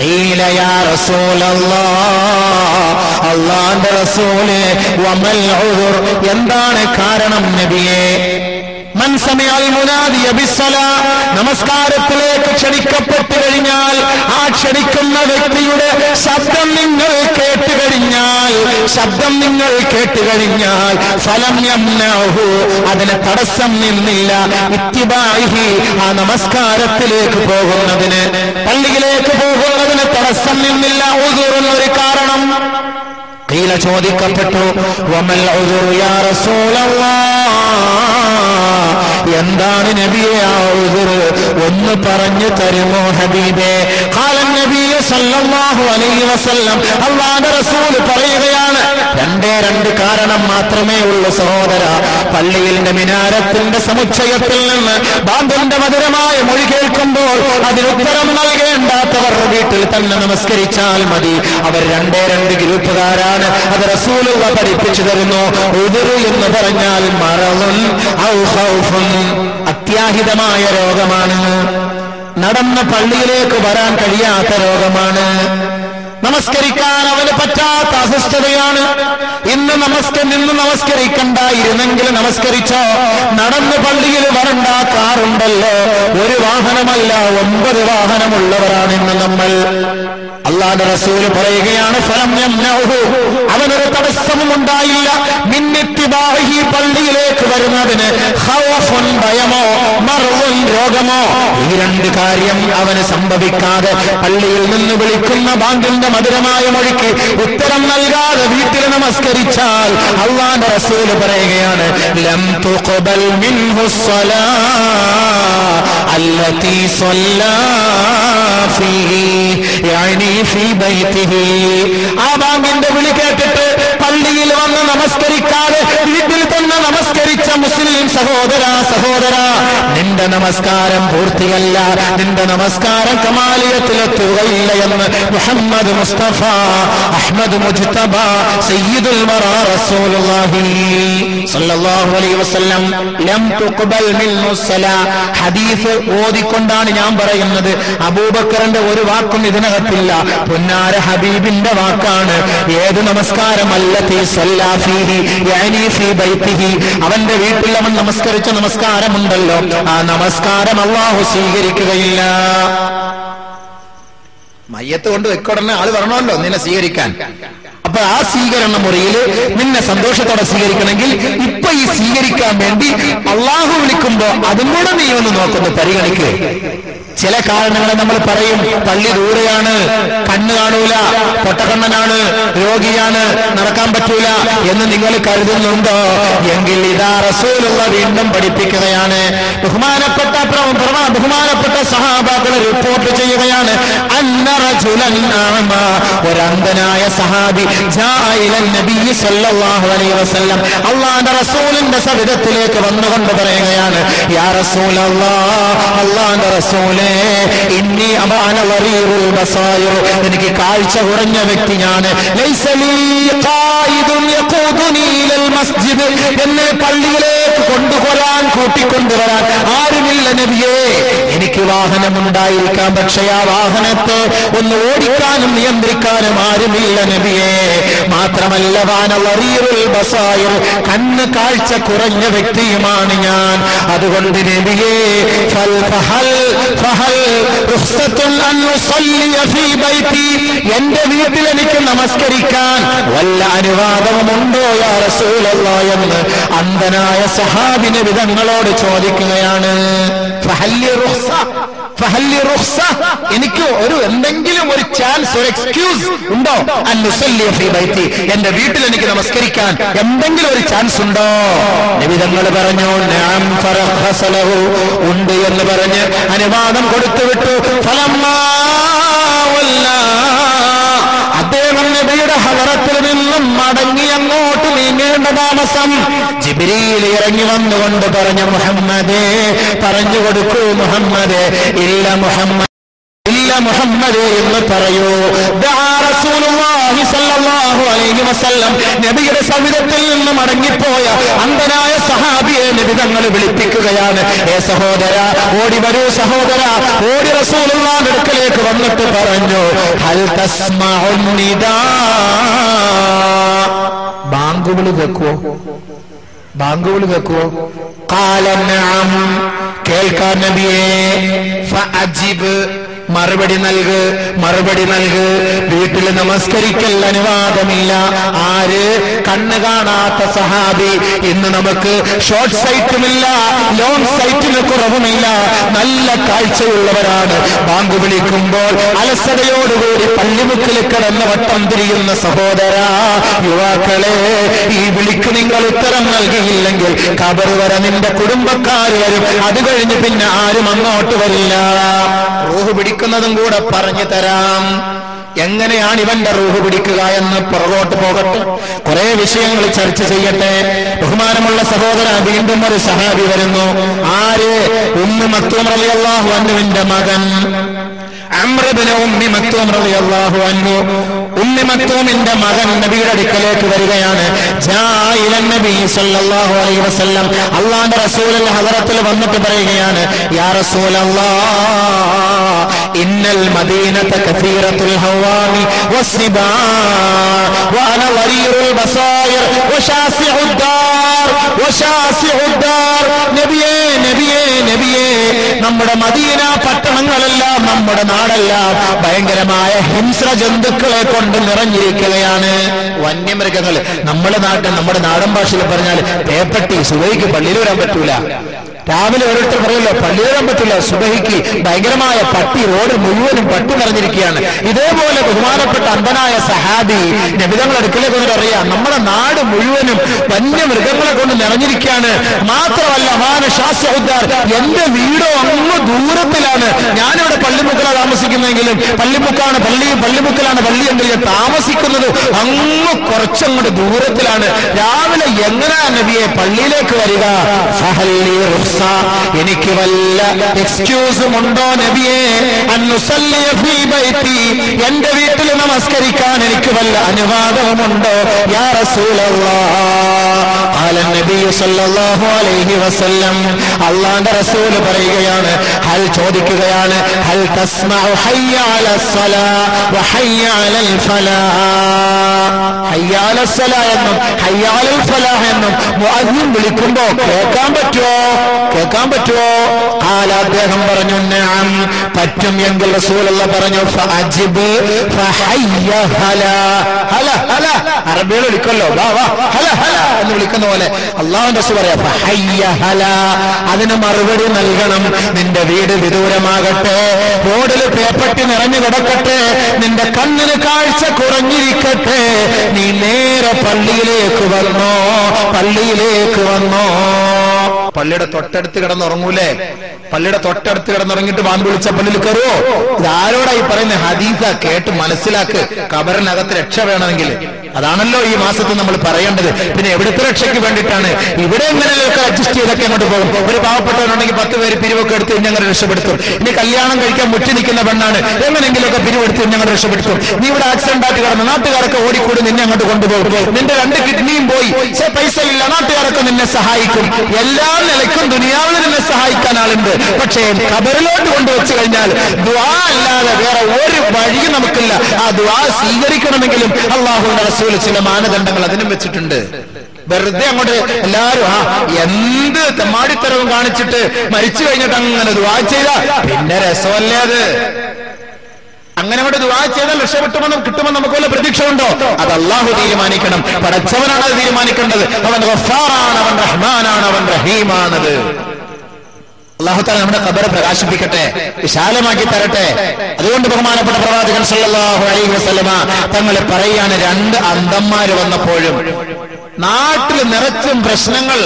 ഖീല യാ റസൂലല്ലാഹ്, അല്ലാഹുവിന്റെ റസൂലേ, വമൽ ഉദ്ർ, എന്താണ് കാരണം നബിയേ? മൻ സമിഅൽ മുനാദിയ ബിസ്സലാ, നമസ്കാരത്തിലേക്ക് ക്ഷണിക്കപ്പെട്ടു കഴിഞ്ഞാൽ ആ ക്ഷണിക്കുന്ന വ്യക്തിയുടെ ശബ്ദം നിങ്ങൾ കേട്ടുകഴിഞ്ഞാൽ ഫലം യംനഉഹു, അതിന് തടസ്സം നിന്നില്ല, ഇത്തിബാഇഹി, ആ നമസ്കാരത്തിലേക്ക് പോകുന്നതിന്, പള്ളിയിലേക്ക് പോകുന്നതിന് തടസ്സം നിന്നില്ല. ഉദുറുൻ, ഒരു കാരണം. ഖീല, ചോദിക്കപ്പെട്ടു, വമൽ ഉദുർ യാ റസൂലല്ലാഹ്, എന്താണ് നബിയെ ആ ഉദുർ? ഒന്ന് പറഞ്ഞു തരുമോ ഹബീബേ? ഖാല നബി സല്ലല്ലാഹു അലൈഹി വസല്ലം, അല്ലാഹുവിന്റെ റസൂൽ പറയുകയാണ്, രണ്ട് കാരണം മാത്രമേ ഉള്ളൂ സഹോദര. പള്ളിയിലെ മിനാരത്തിന്റെ സമുച്ചയത്തിൽ നിന്ന് ബാങ്കിന്റെ മധുരമായ മൊഴി കേൾക്കുമ്പോൾ അതിനുത്തരം നൽകേണ്ടാത്തവർ വീട്ടിൽ തന്നെ നമസ്കരിച്ചാൽ മതി. അവർ രണ്ട് ഗ്രൂപ്പുകാരാണ്. അത് റസൂലുള്ള പഠിപ്പിച്ചു തരുന്നു. ഉദുർ എന്ന് പറഞ്ഞാൽ മറളുൻ ഔ ഖൗഫുൻ, അത്യാഹിതമായ രോഗമാണ്. നടന്ന പള്ളിയിലേക്ക് വരാൻ കഴിയാത്ത രോഗമാണ്. നമസ്കരിക്കാൻ അവന് പറ്റാത്ത അസ്വസ്ഥതയാണ്. നിന്ന് നമസ്കരിക്കണ്ടായിരുന്നെങ്കിൽ നമസ്കരിച്ചോ. നടന്ന് പള്ളിയിൽ വരണ്ട കാറുണ്ടല്ലോ, ഒരു വാഹനമല്ല 9 വാഹനമുള്ളവരാണ് ഇന്ന് നമ്മൾ. അല്ലാഹുവിന്റെ റസൂൽ പറയുകയാണ്, ഫലം യംനഉഹു, അവനൊരു തടസ്സവും ഉണ്ടായില്ല, മിൻ ഇത്തിബാഇഹി, പള്ളിയിലേക്ക് വരുന്നതിന്, ഖൗഫുൻ, ഭയമോ, മർഉൻ, രോഗമോ, ഈ 2 കാര്യം അവന് സംഭവിക്കാതെ പള്ളിയിൽ നിന്ന് വിളിക്കുന്ന ബാങ്കിന്റെ മധുരമായ മൊഴിക്ക് ഉത്തരം നൽകാതെ വീട്ടിൽ നമസ്കരിച്ചാൽ അല്ലാഹുവിന്റെ റസൂൽ പറയുകയാണ്, ലം തുഖബൽ മിൻഹു സ്വലാ അല്ലതി സ്വല്ലാ ഫീഹി, യഅനി ഫീ ബൈതിഹി, ആ ബാങ്കിന്റെ വിളി കേട്ടിട്ട് പള്ളിയിൽ വന്ന് നമസ്കരിക്കാതെ വീട്ടിൽ തന്നെ നമസ്കരിച്ച മുസ്ലിം സഹോദര, നിന്റെ നമസ്കാരം പൂർത്തിയല്ല, നിന്റെ നമസ്കാരം കമാലിയത്തിലെത്തുകയില്ല എന്ന് മുഹമ്മദ് മുസ്തഫ അഹ്മദ് മുജ്തബ സയ്യിദുൽ വറാ റസൂലുള്ളാഹി സ്വല്ലല്ലാഹു അലൈഹി വസല്ലം. ലം തുഖബൽ മിൻഹു സ്വലാ, ഹദീസ് ഓതിക്കൊണ്ടാണ് ഞാൻ പറയുന്നത്. അബൂബക്കറിന്റെ ഒരു വാക്കും ഇതിനകത്തില്ല, പൊന്നാര ഹബീബിന്റെ വാക്കാണ്. ഏത് നമസ്കാരം? അല്ലതി സ്വല്ലാ ഫീഹി യഅനി ഫീ ബൈതിഹി, അവന്റെ വീട്ടിൽ അവൻ നമസ്കരിച്ച നമസ്കാരമുണ്ടല്ലോ, ആ നമസ്കാരം അല്ലാഹു സ്വീകരിക്കുകയില്ല. മയ്യത്ത് കൊണ്ട് വെക്കോടനെ ആള് വരണമല്ലോ നിന്നെ സ്വീകരിക്കാൻ. അപ്പൊ ആ സ്വീകരണ മുറിയിൽ നിന്നെ സന്തോഷത്തോടെ സ്വീകരിക്കണമെങ്കിൽ ഇപ്പൊ ഈ സ്വീകരിക്കാൻ വേണ്ടി അള്ളാഹു വിളിക്കുമ്പോ അതും കൂടെ നീ ഒന്ന് നോക്കുന്നു, പരിഗണിക്ക്. ചില കാരണങ്ങളെ നമ്മൾ പറയും, പള്ളി ദൂരെയാണ്, കണ്ണ് കാണൂല, പൊട്ടക്കണ്ണനാണ്, രോഗിയാണ്, നടക്കാൻ പറ്റൂല എന്ന് നിങ്ങൾ കരുതുന്നുണ്ടോ? എങ്കിൽ ഇതാ റസൂലുള്ള വീണ്ടും പഠിപ്പിക്കുകയാണ്. ബഹുമാനപ്പെട്ട സഹാബാക്കൾ റിപ്പോർട്ട് ചെയ്യുകയാണ്, അന്ന റജുലൻ അഅമ, ഒരന്ധനായ സഹാബി ജാഅ ഇലൻ നബി സല്ലല്ലാഹു അലൈഹി വസല്ലം, അല്ലാഹുവിന്റെ റസൂലിന്റെ സവിധത്തിലേക്ക് വന്നുകൊണ്ട് പറയുകയാണ്, യാ റസൂലല്ലാഹ്, അല്ലാഹുവിന്റെ റസൂലേ, ഇന്നി അബാന വറീറുൽ ബസായിർ, എനിക്ക് കാഴ്ച കുറഞ്ഞ വ്യക്തി ഞാൻ. ലൈസ ലീ ഖായിദുൻ യഖൂദുനി ഇലൽ മസ്ജിദ്, എന്നെ പള്ളിയിലേക്ക് കൂട്ടിക്കൊണ്ടുവരാൻ ആരുമില്ല നബിയേ. എനിക്ക് വാഹനമുണ്ടായിരിക്കാം, പക്ഷേ ആ വാഹനത്തെ ഒന്ന് ഓടിക്കാനും നിയന്ത്രിക്കാനും ആരുമില്ല നബിയേ. മാത്രമല്ല വാന വറീറുൽ ബസായിർ, കണ്ണ് കാഴ്ച കുറഞ്ഞ വ്യക്തിയുമാണ് ഞാൻ. അതുകൊണ്ട് നബിയേ, റുഖ്സത്തുൻ അൻ ഉസല്ലി ഫീ ബൈതി, എന്റെ വീട്ടിൽ എനിക്ക് നമസ്കരിക്കാൻ വല്ല അനുവാദമുണ്ടോ യാ റസൂലല്ലാഹ് എന്ന് അന്ധനായ സഹാബി നബി തങ്ങളോട് ചോദിക്കുകയാണ്. എനിക്ക് എന്തെങ്കിലും ഒരു ചാൻസ്, ഒരു എക്സ്ക്യൂസ് ഉണ്ടോ? അൻ ഉസല്ലി ഫീ ബൈതി, എന്റെ വീട്ടിൽ എനിക്ക് നമസ്കരിക്കാൻ എന്തെങ്കിലും ഒരു ചാൻസ് ഉണ്ടോ? നബി തങ്ങൾ പറഞ്ഞു നഅം ഫറഖസ ലഹു, ഉണ്ട് എന്ന് പറഞ്ഞ് അനുവാദം കൊടുത്തുവിട്ടു. ഫലമ്മാ വല്ലാ, അദ്ദേഹം നബിയുടെ ഹദറത്തിൽ നിന്നും മടങ്ങി അങ്ങോട്ട് നീങ്ങേണ്ട താമസം ജിബ്രീൽ ഇറങ്ങി വന്നുകൊണ്ട് പറഞ്ഞു, മുഹമ്മദേ, പറഞ്ഞു കൊടുക്കൂ മുഹമ്മദേ, ഇല്ല മുഹമ്മദ്, ഇല്ല മുഹമ്മദേ എന്ന് പറയൂ. റസൂലുള്ളാഹി സ്വല്ലല്ലാഹു അലൈഹി വസല്ലം നബിയുടെ സവിധത്തിൽ നിന്ന് മടങ്ങിപ്പോയ അന്ധനായ സഹാബിയെ നബി തങ്ങൾ വിളിപ്പിക്കുകയാണ്. ഏ സഹോദര, ഓടി വരൂ സഹോദര, ഓടി റസൂലുള്ളാഹിന്റെ അടുക്കലേക്ക് വന്നിട്ട് പറഞ്ഞു, ഹൽ തസ്മഉൻ നിദാ, ബാങ്കുവിളി കേൾക്കുവോ? ബാങ്കുവിളി കേൾക്കുവോ? ഖാല നഅം, കേൾക്കാൻ നബിയേ. ഫഅജിബ്, മറുപടി നൽക്, മറുപടി നൽക്. വീട്ടിൽ നമസ്കരിക്കൽ അനുവാദമില്ല. ആര്? കണ്ണ് കാണാത്ത സഹാബി. ഇന്ന് നമുക്ക് ഷോർട്ട് സൈറ്റുമില്ല, ലോങ് സൈറ്റിന് കുറവുമില്ല, നല്ല കാഴ്ചയുള്ളവരാണ്. ബാങ്ക് വിളിക്കുമ്പോൾ അലസതയോടുകൂടി പള്ളിമുക്കിൽ കിടന്ന് വട്ടം തിരിയുന്ന സഹോദര, യുവാക്കളെ, ഈ വിളിക്ക് നിങ്ങൾ ഉത്തരം നൽകിയില്ലെങ്കിൽ ഖബർ വരെ നിന്റെ കുടുംബക്കാർ വരും. അത് കഴിഞ്ഞ് പിന്നെ ആരും അങ്ങോട്ട് വരില്ല. റൂഹ് പിടിക്കുന്നതും കൂടെ പറഞ്ഞു തരാം. എങ്ങനെയാണ് ഇവന്റെ റൂഹ് പിടിക്കുക എന്ന് പുറകോട്ട് പോകട്ടെ, കുറെ വിഷയങ്ങൾ ചർച്ച ചെയ്യട്ടെ. ബഹുമാനമുള്ള സഹോദര, വീണ്ടും ഒരു സഹാബി വരുന്നു. ആര്? ഉമ്മു മക്തൂം റളിയല്ലാഹു അൻഹുവിന്റെ മകൻ അംർ ഇബ്നു ഉമ്മി മക്തൂം റളിയല്ലാഹു അൻഹു. ഉമ്മി മക്തൂമിന്റെ മകൻ നബിയുടെ അടുക്കലേക്ക് വരികയാണ്. ജാഇലൻ നബി സല്ലല്ലാഹു അലൈഹി വസല്ലം, അല്ലാഹുവിന്റെ റസൂലിന്റെ ഹദറത്തിൽ വന്നിട്ട് പറയുകയാണ്, യാ റസൂലല്ലാഹ്, ഇന്നൽ മദീനത കസീറത്തുൽ ഹവാമി വസ്സിബാ വഅന വരീറുൽ ബസായിർ വശാസിഉദ് ദാർ വശാസിഉദ് ദാർ. നബിയേ, നബിയേ, നബിയേ, നമ്മുടെ മദീന പട്ടണങ്ങളെല്ലാം, നമ്മുടെ നാടെല്ലാം ഭയങ്കരമായ ഹിംസ്ര ജന്തുക്കളെ കൊണ്ട് നിറഞ്ഞിരിക്കുകയാണ്. വന്യമൃഗങ്ങൾ. നമ്മുടെ നാടൻ ഭാഷയിൽ പറഞ്ഞാൽ പേപ്പട്ടി. സുബഹിക്ക് പള്ളിയിൽ വരാൻ പറ്റൂല. രാവിലെ ഓരോരുത്തർ പറയല്ലോ പള്ളിയിൽ വരാൻ പറ്റില്ല, സുബഹിക്ക് ഭയങ്കരമായ പട്ടി, റോഡ് മുഴുവനും പട്ടി നിറഞ്ഞിരിക്കുകയാണ്. ഇതേപോലെ ബഹുമാനപ്പെട്ട അന്ധനായ സഹാബി നബി തങ്ങളുടെ അടുക്കലേക്ക് വന്നിട്ട് അറിയാം, നമ്മുടെ നാട് മുഴുവനും വന്യമൃഗങ്ങളെ കൊണ്ട് നിറഞ്ഞിരിക്കുകയാണ്. മാത്രമല്ല മാനശാസ്യഉദ്ദാർ, എന്റെ വീടോ അങ്ങ് ദൂരത്തിലാണ്. ഞാനിവിടെ പള്ളിമുക്കിലാണ് താമസിക്കുന്നെങ്കിലും പള്ളിമുക്കാണ് പള്ളി, പള്ളിമുക്കിലാണ് പള്ളി എങ്കിലും താമസിക്കുന്നത് അങ്ങ് കുറച്ചങ്ങോട്ട് ദൂരത്തിലാണ്. രാവിലെ എങ്ങനെയാ നബിയെ പള്ളിയിലേക്ക് വരിക? എനിക്ക് വല്ല എക്സ്ക്യൂസും ഉണ്ടോ നബിയെ? അന്നുസല്ലി ഫീ ബൈതി, എന്റെ വീട്ടിൽ നമസ്കരിക്കാൻ എനിക്ക് വല്ല അനുവാദവുമുണ്ടോ? യാ റസൂലല്ലാഹ്. ഖാല നബി സല്ലല്ലാഹു അലൈഹി വസല്ലം, അല്ലാഹുവിന്റെ റസൂൽ പറയുകയാണ്, ഹൽ, ചോദിക്കുകയാണ്, ഹൽ തസ്മഉ ഹയ്യ അലസ് സലാ വ ഹയ്യ അലൽ ഫലാഹ്. ഹയ്യ അലസ് സലാ എന്നും ഹയ്യ അലൽ ഫലാഹ് എന്നും മുഅദ്ദിൻ വിളിക്കുമ്പോൾ കേൾക്കാൻ പറ്റുമോ? കേൾക്കാൻ പറ്റുമോ? ഖാല, അദ്ദേഹം പറഞ്ഞു, നഅം, പറ്റും. എങ്കിൽ റസൂലുള്ളാഹി പറഞ്ഞു, ഫഅജിബ് ഫഹയ്യ ഹലാ. ഹല ഹല, അറബിയിൽ വിളിക്കല്ലോ, വാ വാ ഹല ഹല എന്ന് വിളിക്കുന്ന പോലെ അല്ലാഹുവിന്റെ റസൂൽ പറയാ, ഫഹയ്യ ഹലാ. അതിന് മറുപടി നൽകണം. നിന്റെ വീട് വിദൂരമാകട്ടെ, റോഡിൽ പേപ്പട്ടി നിറഞ്ഞു കിടക്കട്ടെ, നിന്റെ കണ്ണിന് കാഴ്ച കുറഞ്ഞിരിക്കട്ടെ, നീ നേരെ പള്ളിയിലേക്ക് വന്നോ, പള്ളിയിലേക്ക് വന്നോ. പള്ളിയുടെ തൊട്ടടുത്ത് കിടന്നുറങ്ങൂലേ? പള്ളിയുടെ തൊട്ടടുത്ത് കിടന്നുറങ്ങിയിട്ട് ബാങ്ക് വിളിച്ച പള്ളിയിൽ കയറുവോ? ഇതാരോടായി പറയുന്നത്? ഹദീസ, കേട്ട് മനസ്സിലാക്ക്. ഖബറിനകത്ത് രക്ഷ വേണമെങ്കിൽ അതാണല്ലോ ഈ മാസത്തിൽ നമ്മൾ പറയേണ്ടത്. പിന്നെ എവിടുത്തെ രക്ഷയ്ക്ക് വേണ്ടിയിട്ടാണ്? ഇവിടെ എങ്ങനെയൊക്കെ അഡ്ജസ്റ്റ് ചെയ്തൊക്കെ അങ്ങോട്ട് പോകും. ഒരു പാവപ്പെട്ടവരുണ്ടെങ്കിൽ 10 പേര് പിരിവൊക്കെ എടുത്ത് ഞങ്ങൾ രക്ഷപ്പെടുത്തും. ഇനി കല്യാണം കഴിക്കാൻ മുറ്റി നിൽക്കുന്ന പെണ്ണാണ്, എങ്ങനെയെങ്കിലുമൊക്കെ പിരിവെടുത്ത് ഞങ്ങൾ രക്ഷപ്പെടുത്തും. നീ ഇവിടെ ആക്സിഡന്റ് ആയിട്ട് കിടന്ന് നാട്ടുകാരൊക്കെ ഓടിക്കൂടി നിന്നെ അങ്ങോട്ട് കൊണ്ടുപോകും. നിന്റെ 2 കിഡ്നിയും പോയി, പൈസ ഇല്ല, നാട്ടുകാരൊക്കെ നിന്നെ സഹായിക്കും. എല്ലാ നിലയ്ക്കും ദുനിയാവിൽ നിന്നെ സഹായിക്കാൻ ആളുണ്ട്. പക്ഷേ ഖബറിലോട്ട് കൊണ്ടുവച്ചു കഴിഞ്ഞാൽ ദുആ അല്ലാതെ വേറെ ഒരു വഴിയും നമുക്കില്ല. ആ ദുആ സ്വീകരിക്കണമെങ്കിലും അല്ലാഹുവിന്റെ റസൂൽ ചില മാനദണ്ഡങ്ങൾ അതിനും വെച്ചിട്ടുണ്ട്. വെറുതെ അങ്ങോട്ട് എല്ലാരും എന്ത് തെമ്മാടിത്തരവും കാണിച്ചിട്ട് മരിച്ചു കഴിഞ്ഞിട്ട് അങ്ങനെ ദുആ ചെയ്താ പിന്നെ രസമല്ലേ അത്? അങ്ങനെ അങ്ങോട്ട് ദുആ ചെയ്താൽ രക്ഷപ്പെട്ടുമെന്നും കിട്ടുമെന്ന് നമുക്ക് വല്ല പ്രതീക്ഷ ഉണ്ടോ? അത് അള്ളാഹു തീരുമാനിക്കണം. പടച്ചവനാണ് അത് തീരുമാനിക്കേണ്ടത്. അവൻ ഗഫാറാണ്, അവൻ റഹ്മാനാണ്, അവൻ റഹീമാണത്. അല്ലാഹു തആല നമ്മുടെ ഖബർ പ്രകാശിപ്പിക്കട്ടെ, വിശാലമാക്കി തരട്ടെ. അതുകൊണ്ട് ബഹുമാനപ്പെട്ട പ്രവാചകൻ സല്ലല്ലാഹു അലൈഹി വസല്ലമ തങ്ങൾ പറയാണ്, 2 അന്ധന്മാര് വന്നപ്പോഴും നാട്ടിൽ നിറച്ചും പ്രശ്നങ്ങൾ.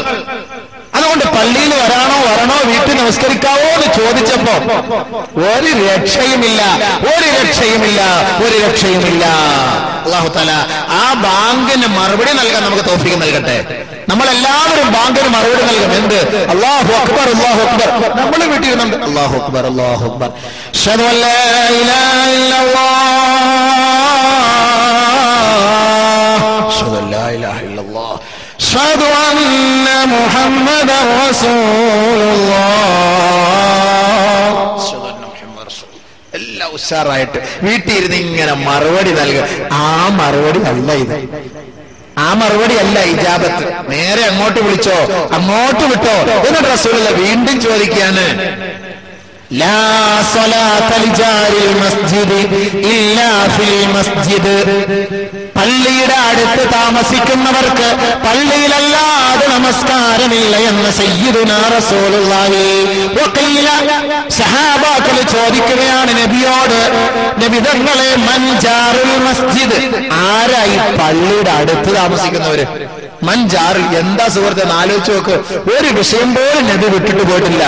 അതുകൊണ്ട് പള്ളിയിൽ വരണോ വീട്ടിൽ നമസ്കരിക്കാവോ എന്ന് ചോദിച്ചപ്പോ ഒരു രക്ഷയുമില്ല. അല്ലാഹു തആല ആ ബാങ്കിന് മറുപടി നൽകാൻ നമുക്ക് തൗഫീഖ് നൽകട്ടെ. നമ്മളെല്ലാവരും ബാങ്കിന് മറുപടി നൽകും. എന്ത്? അല്ലാഹു അക്ബർ, അല്ലാഹു അക്ബർ. നമ്മൾ വീട്ടിൽ ഇരുന്നുണ്ട് അല്ലാഹു അക്ബർ, അല്ലാഹു അക്ബർ, അശ്ഹദു അല്ലാ ഇലാഹ ഇല്ലല്ലാഹ്, അശ്ഹദു അല്ലാ ഇലാഹ ഇല്ലല്ലാഹ്, അശ്ഹദു അന്ന മുഹമ്മദൻ റസൂലുള്ളാഹ്, അശ്ഹദു അന്ന മുഹമ്മദൻ റസൂലുള്ളാഹ്. എല്ലാം ഉഷാറായിട്ട് വീട്ടിൽ ഇരുന്ന് ഇങ്ങനെ മറുപടി നൽകുക. ആ മറുപടി അല്ല ഇത്. ആ മറുപടി അല്ല ഇജാബത്ത്. നേരെ അങ്ങോട്ട് വിളിച്ചോ, അങ്ങോട്ട് വിട്ടോ. എന്നിട്ട് റസൂലുള്ളാഹി വീണ്ടും ചോദിക്കുകയാണ്, ലാ സ്വലാത്ത ലിജാരിൽ മസ്ജിദ് ഇല്ലാ ഫിൽ മസ്ജിദ്. പള്ളിയുടെ അടുത്ത് താമസിക്കുന്നവർക്ക് പള്ളിയിലല്ലാതെ നമസ്കാരമില്ല എന്ന് സയ്യിദുനാ റസൂലുള്ളാഹി. വഖീല, സഹാബാക്കൾ ചോദിക്കുകയാണ് നബിയോട്, നബി തങ്ങളെ, മൻ ജാറുൽ മസ്ജിദ്, ആരായി പള്ളിയുടെ അടുത്ത് താമസിക്കുന്നവര്? മൻജാറിൽ, എന്താ സുഹൃത്തെ ആലോചിച്ച് നോക്ക്. ഒരു വിഷയം പോലും നബി വിട്ടിട്ട് പോയിട്ടില്ല.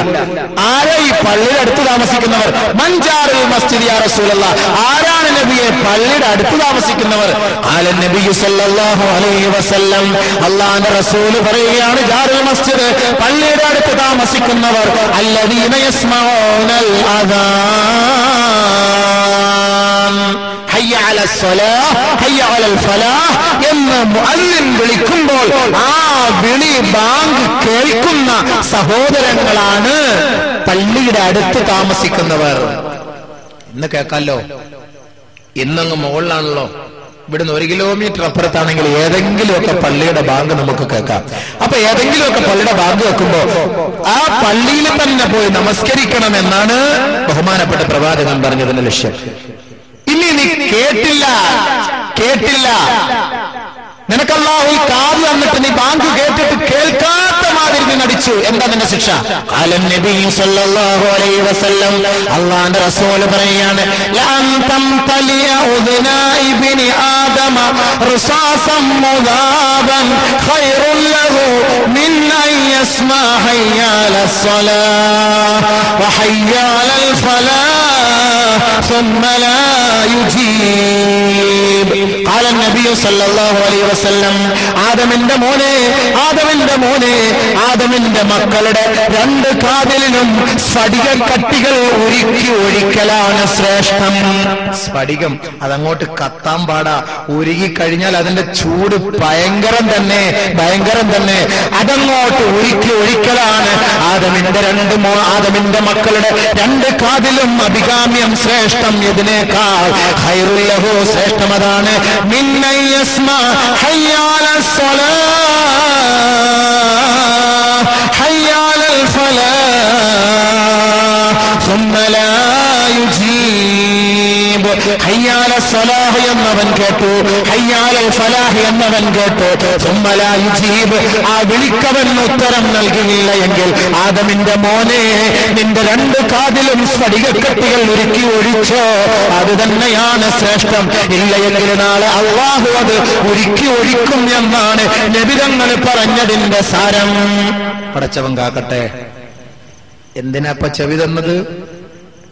ആരാ ഈ പള്ളിയുടെ അടുത്ത് താമസിക്കുന്നവർ? മൻജാറുൽ മസ്ജിദ് യാ റസൂലല്ലാഹ്. ആരാണ് നബിയെ പള്ളിയുടെ അടുത്ത് താമസിക്കുന്നവർ? ഖാല നബിയു സല്ലല്ലാഹു അലൈഹി വസല്ലം, അല്ലാഹുവിന്റെ റസൂൽ പറയുകയാണ്, ജാറുൽ മസ്ജിദ്, പള്ളിയുടെ അടുത്ത് താമസിക്കുന്നവർ അല്ലദീന യസ്മഊനൽ അദാൻ ഹയ്യ അലൽ സ്വലാഹ് ഹയ്യ അലൽ ഫലാഹ് എന്ന് മുഅല്ലിൻ വിളിക്കുമ്പോൾ ആ വിളി, ബാങ്ക് കേൾക്കുന്ന സഹോദരങ്ങളാണ് പള്ളിയുടെ അടുത്ത് താമസിക്കുന്നവർ. ഇന്ന് കേൾക്കാമല്ലോ, ഇന്നങ്ങ് മുകളിലാണല്ലോ. ഇവിടുന്ന് 1 കിലോമീറ്റർ അപ്പുറത്താണെങ്കിൽ ഏതെങ്കിലുമൊക്കെ പള്ളിയുടെ ബാങ്ക് നമുക്ക് കേൾക്കാം. അപ്പൊ ഏതെങ്കിലുമൊക്കെ പള്ളിയുടെ ബാങ്ക് കേൾക്കുമ്പോ ആ പള്ളിയിൽ തന്നെ പോയി നമസ്കരിക്കണം എന്നാണ് ബഹുമാനപ്പെട്ട പ്രവാചകൻ പറഞ്ഞതിന്റെ ലക്ഷ്യം. ഇനി നീ കേട്ടില്ല, നിനക്ക് അല്ലാഹു കാത് തന്നിട്ട് നീ ബാങ്ക് കേട്ടിട്ട് കേൾക്കാത്ത മാതിരി നീ നടിച്ചു, എന്താ നിന്റെ ശിക്ഷ? ഖാലൻ നബി സല്ലല്ലാഹു അലൈഹി വസല്ലം, അല്ലാഹുവിന്റെ റസൂൽ പറയാണ്, ലൻ തംതലിയ ഉദ്നാഇ ഇബ്നി ആദമ റുസാസൻ മുദാബൻ ഖൈറുൻ ലഹു മിൻ അൻ യസ്മാ ഹയ്യ അലസ് സ്വലാഹ് വ ഹയ്യ അലൽ ഫലാഹ് ثم لا يجيب. قال النبي صلى الله عليه وسلم, ആദമിന്റെ മക്കളുടെ 2 കാതിലും സ്ഫടിക കട്ടികൾ ഒഴിക്കലാണ് ശ്രേഷ്ഠം. സ്ഫടികം അതങ്ങോട്ട് കത്താൻ പാടാ. ഉരുകിക്കഴിഞ്ഞാൽ അതിന്റെ ചൂട് ഭയങ്കരം തന്നെ. അതങ്ങോട്ട് ഒഴിക്കലാണ് ആദമിന്റെ മക്കളുടെ 2 കാതിലും അഭികാമ്യം, ശ്രേഷ്ഠം. ഇതിനേക്കാൾ ഖൈറുൽ ലഹു, ശ്രേഷ്ഠം അതാണ്. മിൻ യസ്മാ ഹയ്യ അലസ് സ്വലാഹ് ഹയ്യ അലൽ ഫലാഹ് ثم لا يجيب. ഹയ്യ അലസ് സ്വലാഹ് എന്നവൻ കേട്ടു, ഹയ്യ അലൽ ഫലാഹ് എന്നവൻ കേട്ടു. ثم لا يجيب, ആ വിളിക്കവൻ ഉത്തരം നൽകുന്നില്ല എങ്കിൽ, ആദമിന്റെ മോനെ, നിന്റെ 2 കാതിലും സ്ഫടികക്കട്ടികൾ ഒഴിച്ചോ, അത് തന്നെയാണ് ശ്രേഷ്ഠം. ഇല്ലയെങ്കിൽ നാളെ അല്ലാഹു അത് ഒഴിക്കും എന്നാണ് നബി തങ്ങൾ പറഞ്ഞതിന്റെ സാരം. പടച്ചവൻ കാക്കട്ടെ. എന്തിനാ ചെവി തന്നത്?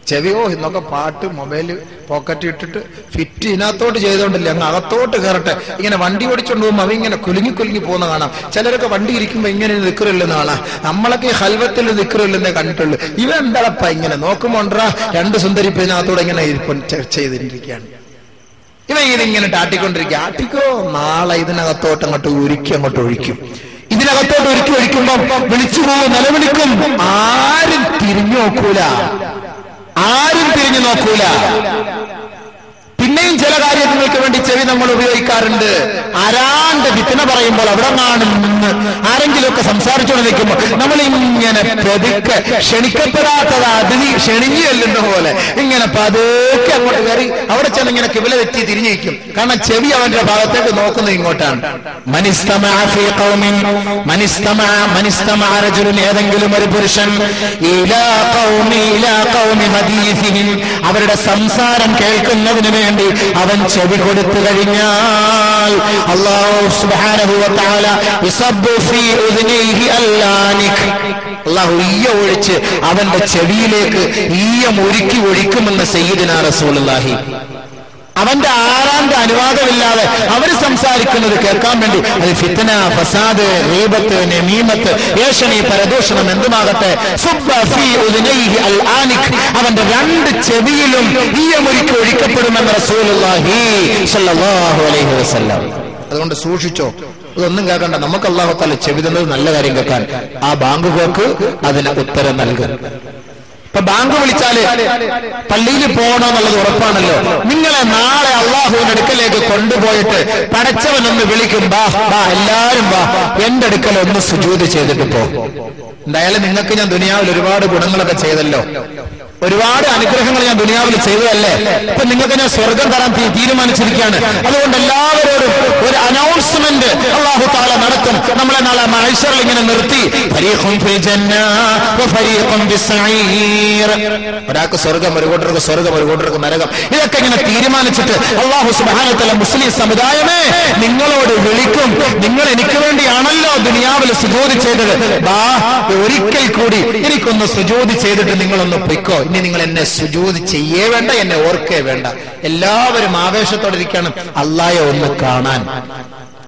ചെവിയോ എന്നൊക്കെ പാട്ട് മൊബൈല് പോക്കറ്റ് ഇട്ടിട്ട് ഫിറ്റ് ഇതിനകത്തോട്ട് ചെയ്തോണ്ടില്ല, അങ്ങ് അകത്തോട്ട് കയറട്ടെ. ഇങ്ങനെ വണ്ടി ഓടിച്ചോണ്ട് പോകുമ്പോൾ അവ ഇങ്ങനെ കുലുങ്ങി പോകുന്ന കാണാം. ചിലരൊക്കെ വണ്ടി ഇരിക്കുമ്പോ ഇങ്ങനെ നിക്കറില്ലെന്ന് കാണാം. നമ്മളൊക്കെ ഹൽവത്തിൽ നിക്കറില്ലെന്നേ കണ്ടിട്ടുള്ളൂ. ഇവ എന്താളപ്പ ഇങ്ങനെ നോക്കുമ്പോണ്ടാ 2 സുന്ദരിപ്പ് ഇതിനകത്തോടെ ഇങ്ങനെ ചെയ്തിരിക്കുകയാണ്. ഇവ ഇതിങ്ങനെ ആട്ടിക്കൊണ്ടിരിക്കുക. ആട്ടിക്കോ, നാളെ ഇതിനകത്തോട്ട് അങ്ങോട്ട് ഒഴിക്കും. ഇതിനകത്തോട്ട് ഒഴിക്കുമ്പോ വിളിച്ചു പോകും, നിലവിളിക്കും. ആരും തിരിഞ്ഞു നോക്കൂല. പിന്നെ പിന്നെയും ചില കാര്യങ്ങൾക്ക് വേണ്ടി ചെവി നമ്മൾ ഉപയോഗിക്കാറുണ്ട്. ആരാണ്ട് ഫിത്ന പറയുമ്പോൾ അവിടെ നിന്ന് ആരെങ്കിലുമൊക്കെ സംസാരിച്ചുകൊണ്ട് നിൽക്കുമ്പോൾ നമ്മൾ ഇങ്ങനെ പതുക്കെ ക്ഷണിക്കപ്പെടാത്തത് അതിഥി ക്ഷണിഞ്ഞു ചെല്ലുന്ന പോലെ ഇങ്ങനെ പതുക്കെ അങ്ങോട്ട് കയറി അവിടെ ചെന്ന് ഇങ്ങനെ കിബില തെറ്റി തിരിഞ്ഞിരിക്കും. കാരണം ചെവി അവന്റെ ഭാഗത്തേക്ക് നോക്കുന്നത് ഇങ്ങോട്ടാണ്. ഏതെങ്കിലും ഒരു പുരുഷൻ അവരുടെ സംസാരം കേൾക്കുന്നതിന് വേണ്ടി അവൻ ചെവി കൊടുത്തു കഴിഞ്ഞാൽ അല്ലാഹു സുബ്ഹാനഹു വ തആല യുസബ്ബു ഫീ ഉദ്നിഹി അല്ലാനിക്, അല്ലാഹു ഈയ ഒഴിച്ച് അവന്റെ ചെവിയിലേക്ക് ഈയം ഒഴിക്കുമെന്ന് സയ്യിദുനാ റസൂലുള്ളാഹി. അവന്റെ ആരാന്റെ അനുവാദമില്ലാതെ അവർ സംസാരിക്കുന്നത് കേൾക്കാൻ വേണ്ടി അത് ഫിത്ന, ഫസാദ്, ഗീബത്ത്, നമീമത്ത്, ഏഷണി, പരദൂഷണം എന്തുമാകട്ടെ അവന്റെ രണ്ട് ചെവിയിലും ഈയമൊരുക്കി ഒഴിക്കപ്പെടുമെന്ന് റസൂലുള്ളാഹി സ്വല്ലല്ലാഹു അലൈഹി വസല്ലം. അതുകൊണ്ട് സൂക്ഷിച്ചോ, ഇതൊന്നും കേൾക്കണ്ട. നമുക്ക് അല്ലാഹു തആല ചെവി തന്നത് നല്ല കാര്യം കേൾക്കാൻ. ആ ബാങ്ക് കേൾക്ക്, അതിന് ഉത്തരം നൽകും. ഇപ്പൊ ബാങ്ക് വിളിച്ചാല് പള്ളിയിൽ പോകണമെന്നുള്ളത് ഉറപ്പാണല്ലോ. നിങ്ങളെ നാളെ അള്ളാഹുവിന്റെ അടുക്കലേക്ക് കൊണ്ടുപോയിട്ട് പടച്ചവനൊന്ന് വിളിക്കും, ബാ ബാ എല്ലാരും വാ, എന്റെ അടുക്കൽ ഒന്ന് സുജൂദ് ചെയ്തിട്ട് പോ. എന്തായാലും നിങ്ങൾക്ക് ഞാൻ ദുനിയാവിൽ ഒരുപാട് ഗുണങ്ങളൊക്കെ ചെയ്തല്ലോ, ഒരുപാട് അനുഗ്രഹങ്ങൾ ഞാൻ ദുനിയാവിൽ ചെയ്തതല്ലേ. ഇപ്പൊ നിങ്ങൾക്ക് ഞാൻ സ്വർഗം തരാൻ തീരുമാനിച്ചിരിക്കുകയാണ്. അതുകൊണ്ട് എല്ലാവരോടും ഒരു അനൗൺസ്മെന്റ് അല്ലാഹു തആല നടത്തും. നമ്മളെ നാളെ മഹ്ശറിൽ ഇങ്ങനെ നിർത്തി, ഫരീഖുൻ ഫിൽ ജന്ന വ ഫരീഖുൻ ഫിസ്സഈർ, ഒരാൾക്ക് സ്വർഗം, ഒരു കൂട്ടർക്ക് സ്വർഗം, ഒരു കൂട്ടർക്ക് നരകം. ഇതൊക്കെ ഇങ്ങനെ തീരുമാനിച്ചിട്ട് അല്ലാഹു സുബ്ഹാനഹു വ തആല മുസ്ലിം സമുദായമേ നിങ്ങളോട് വിളിക്കും, നിങ്ങൾ എനിക്ക് വേണ്ടിയാണല്ലോ ദുനിയാവിൽ സുജൂദ് ചെയ്തത്, ബാ ഒരിക്കൽ കൂടി എനിക്കൊന്ന് സുജൂദ് ചെയ്തിട്ട് നിങ്ങളൊന്ന് പൊയ്ക്കോ. ഇനി നിങ്ങൾ എന്നെ സുജൂദ് ചെയ്യേ വേണ്ട, എന്നെ ഓർക്കേ വേണ്ട. എല്ലാവരും ആവേശത്തോടെ ഇരിക്കണം അല്ലാഹയെ ഒന്ന് കാണാൻ,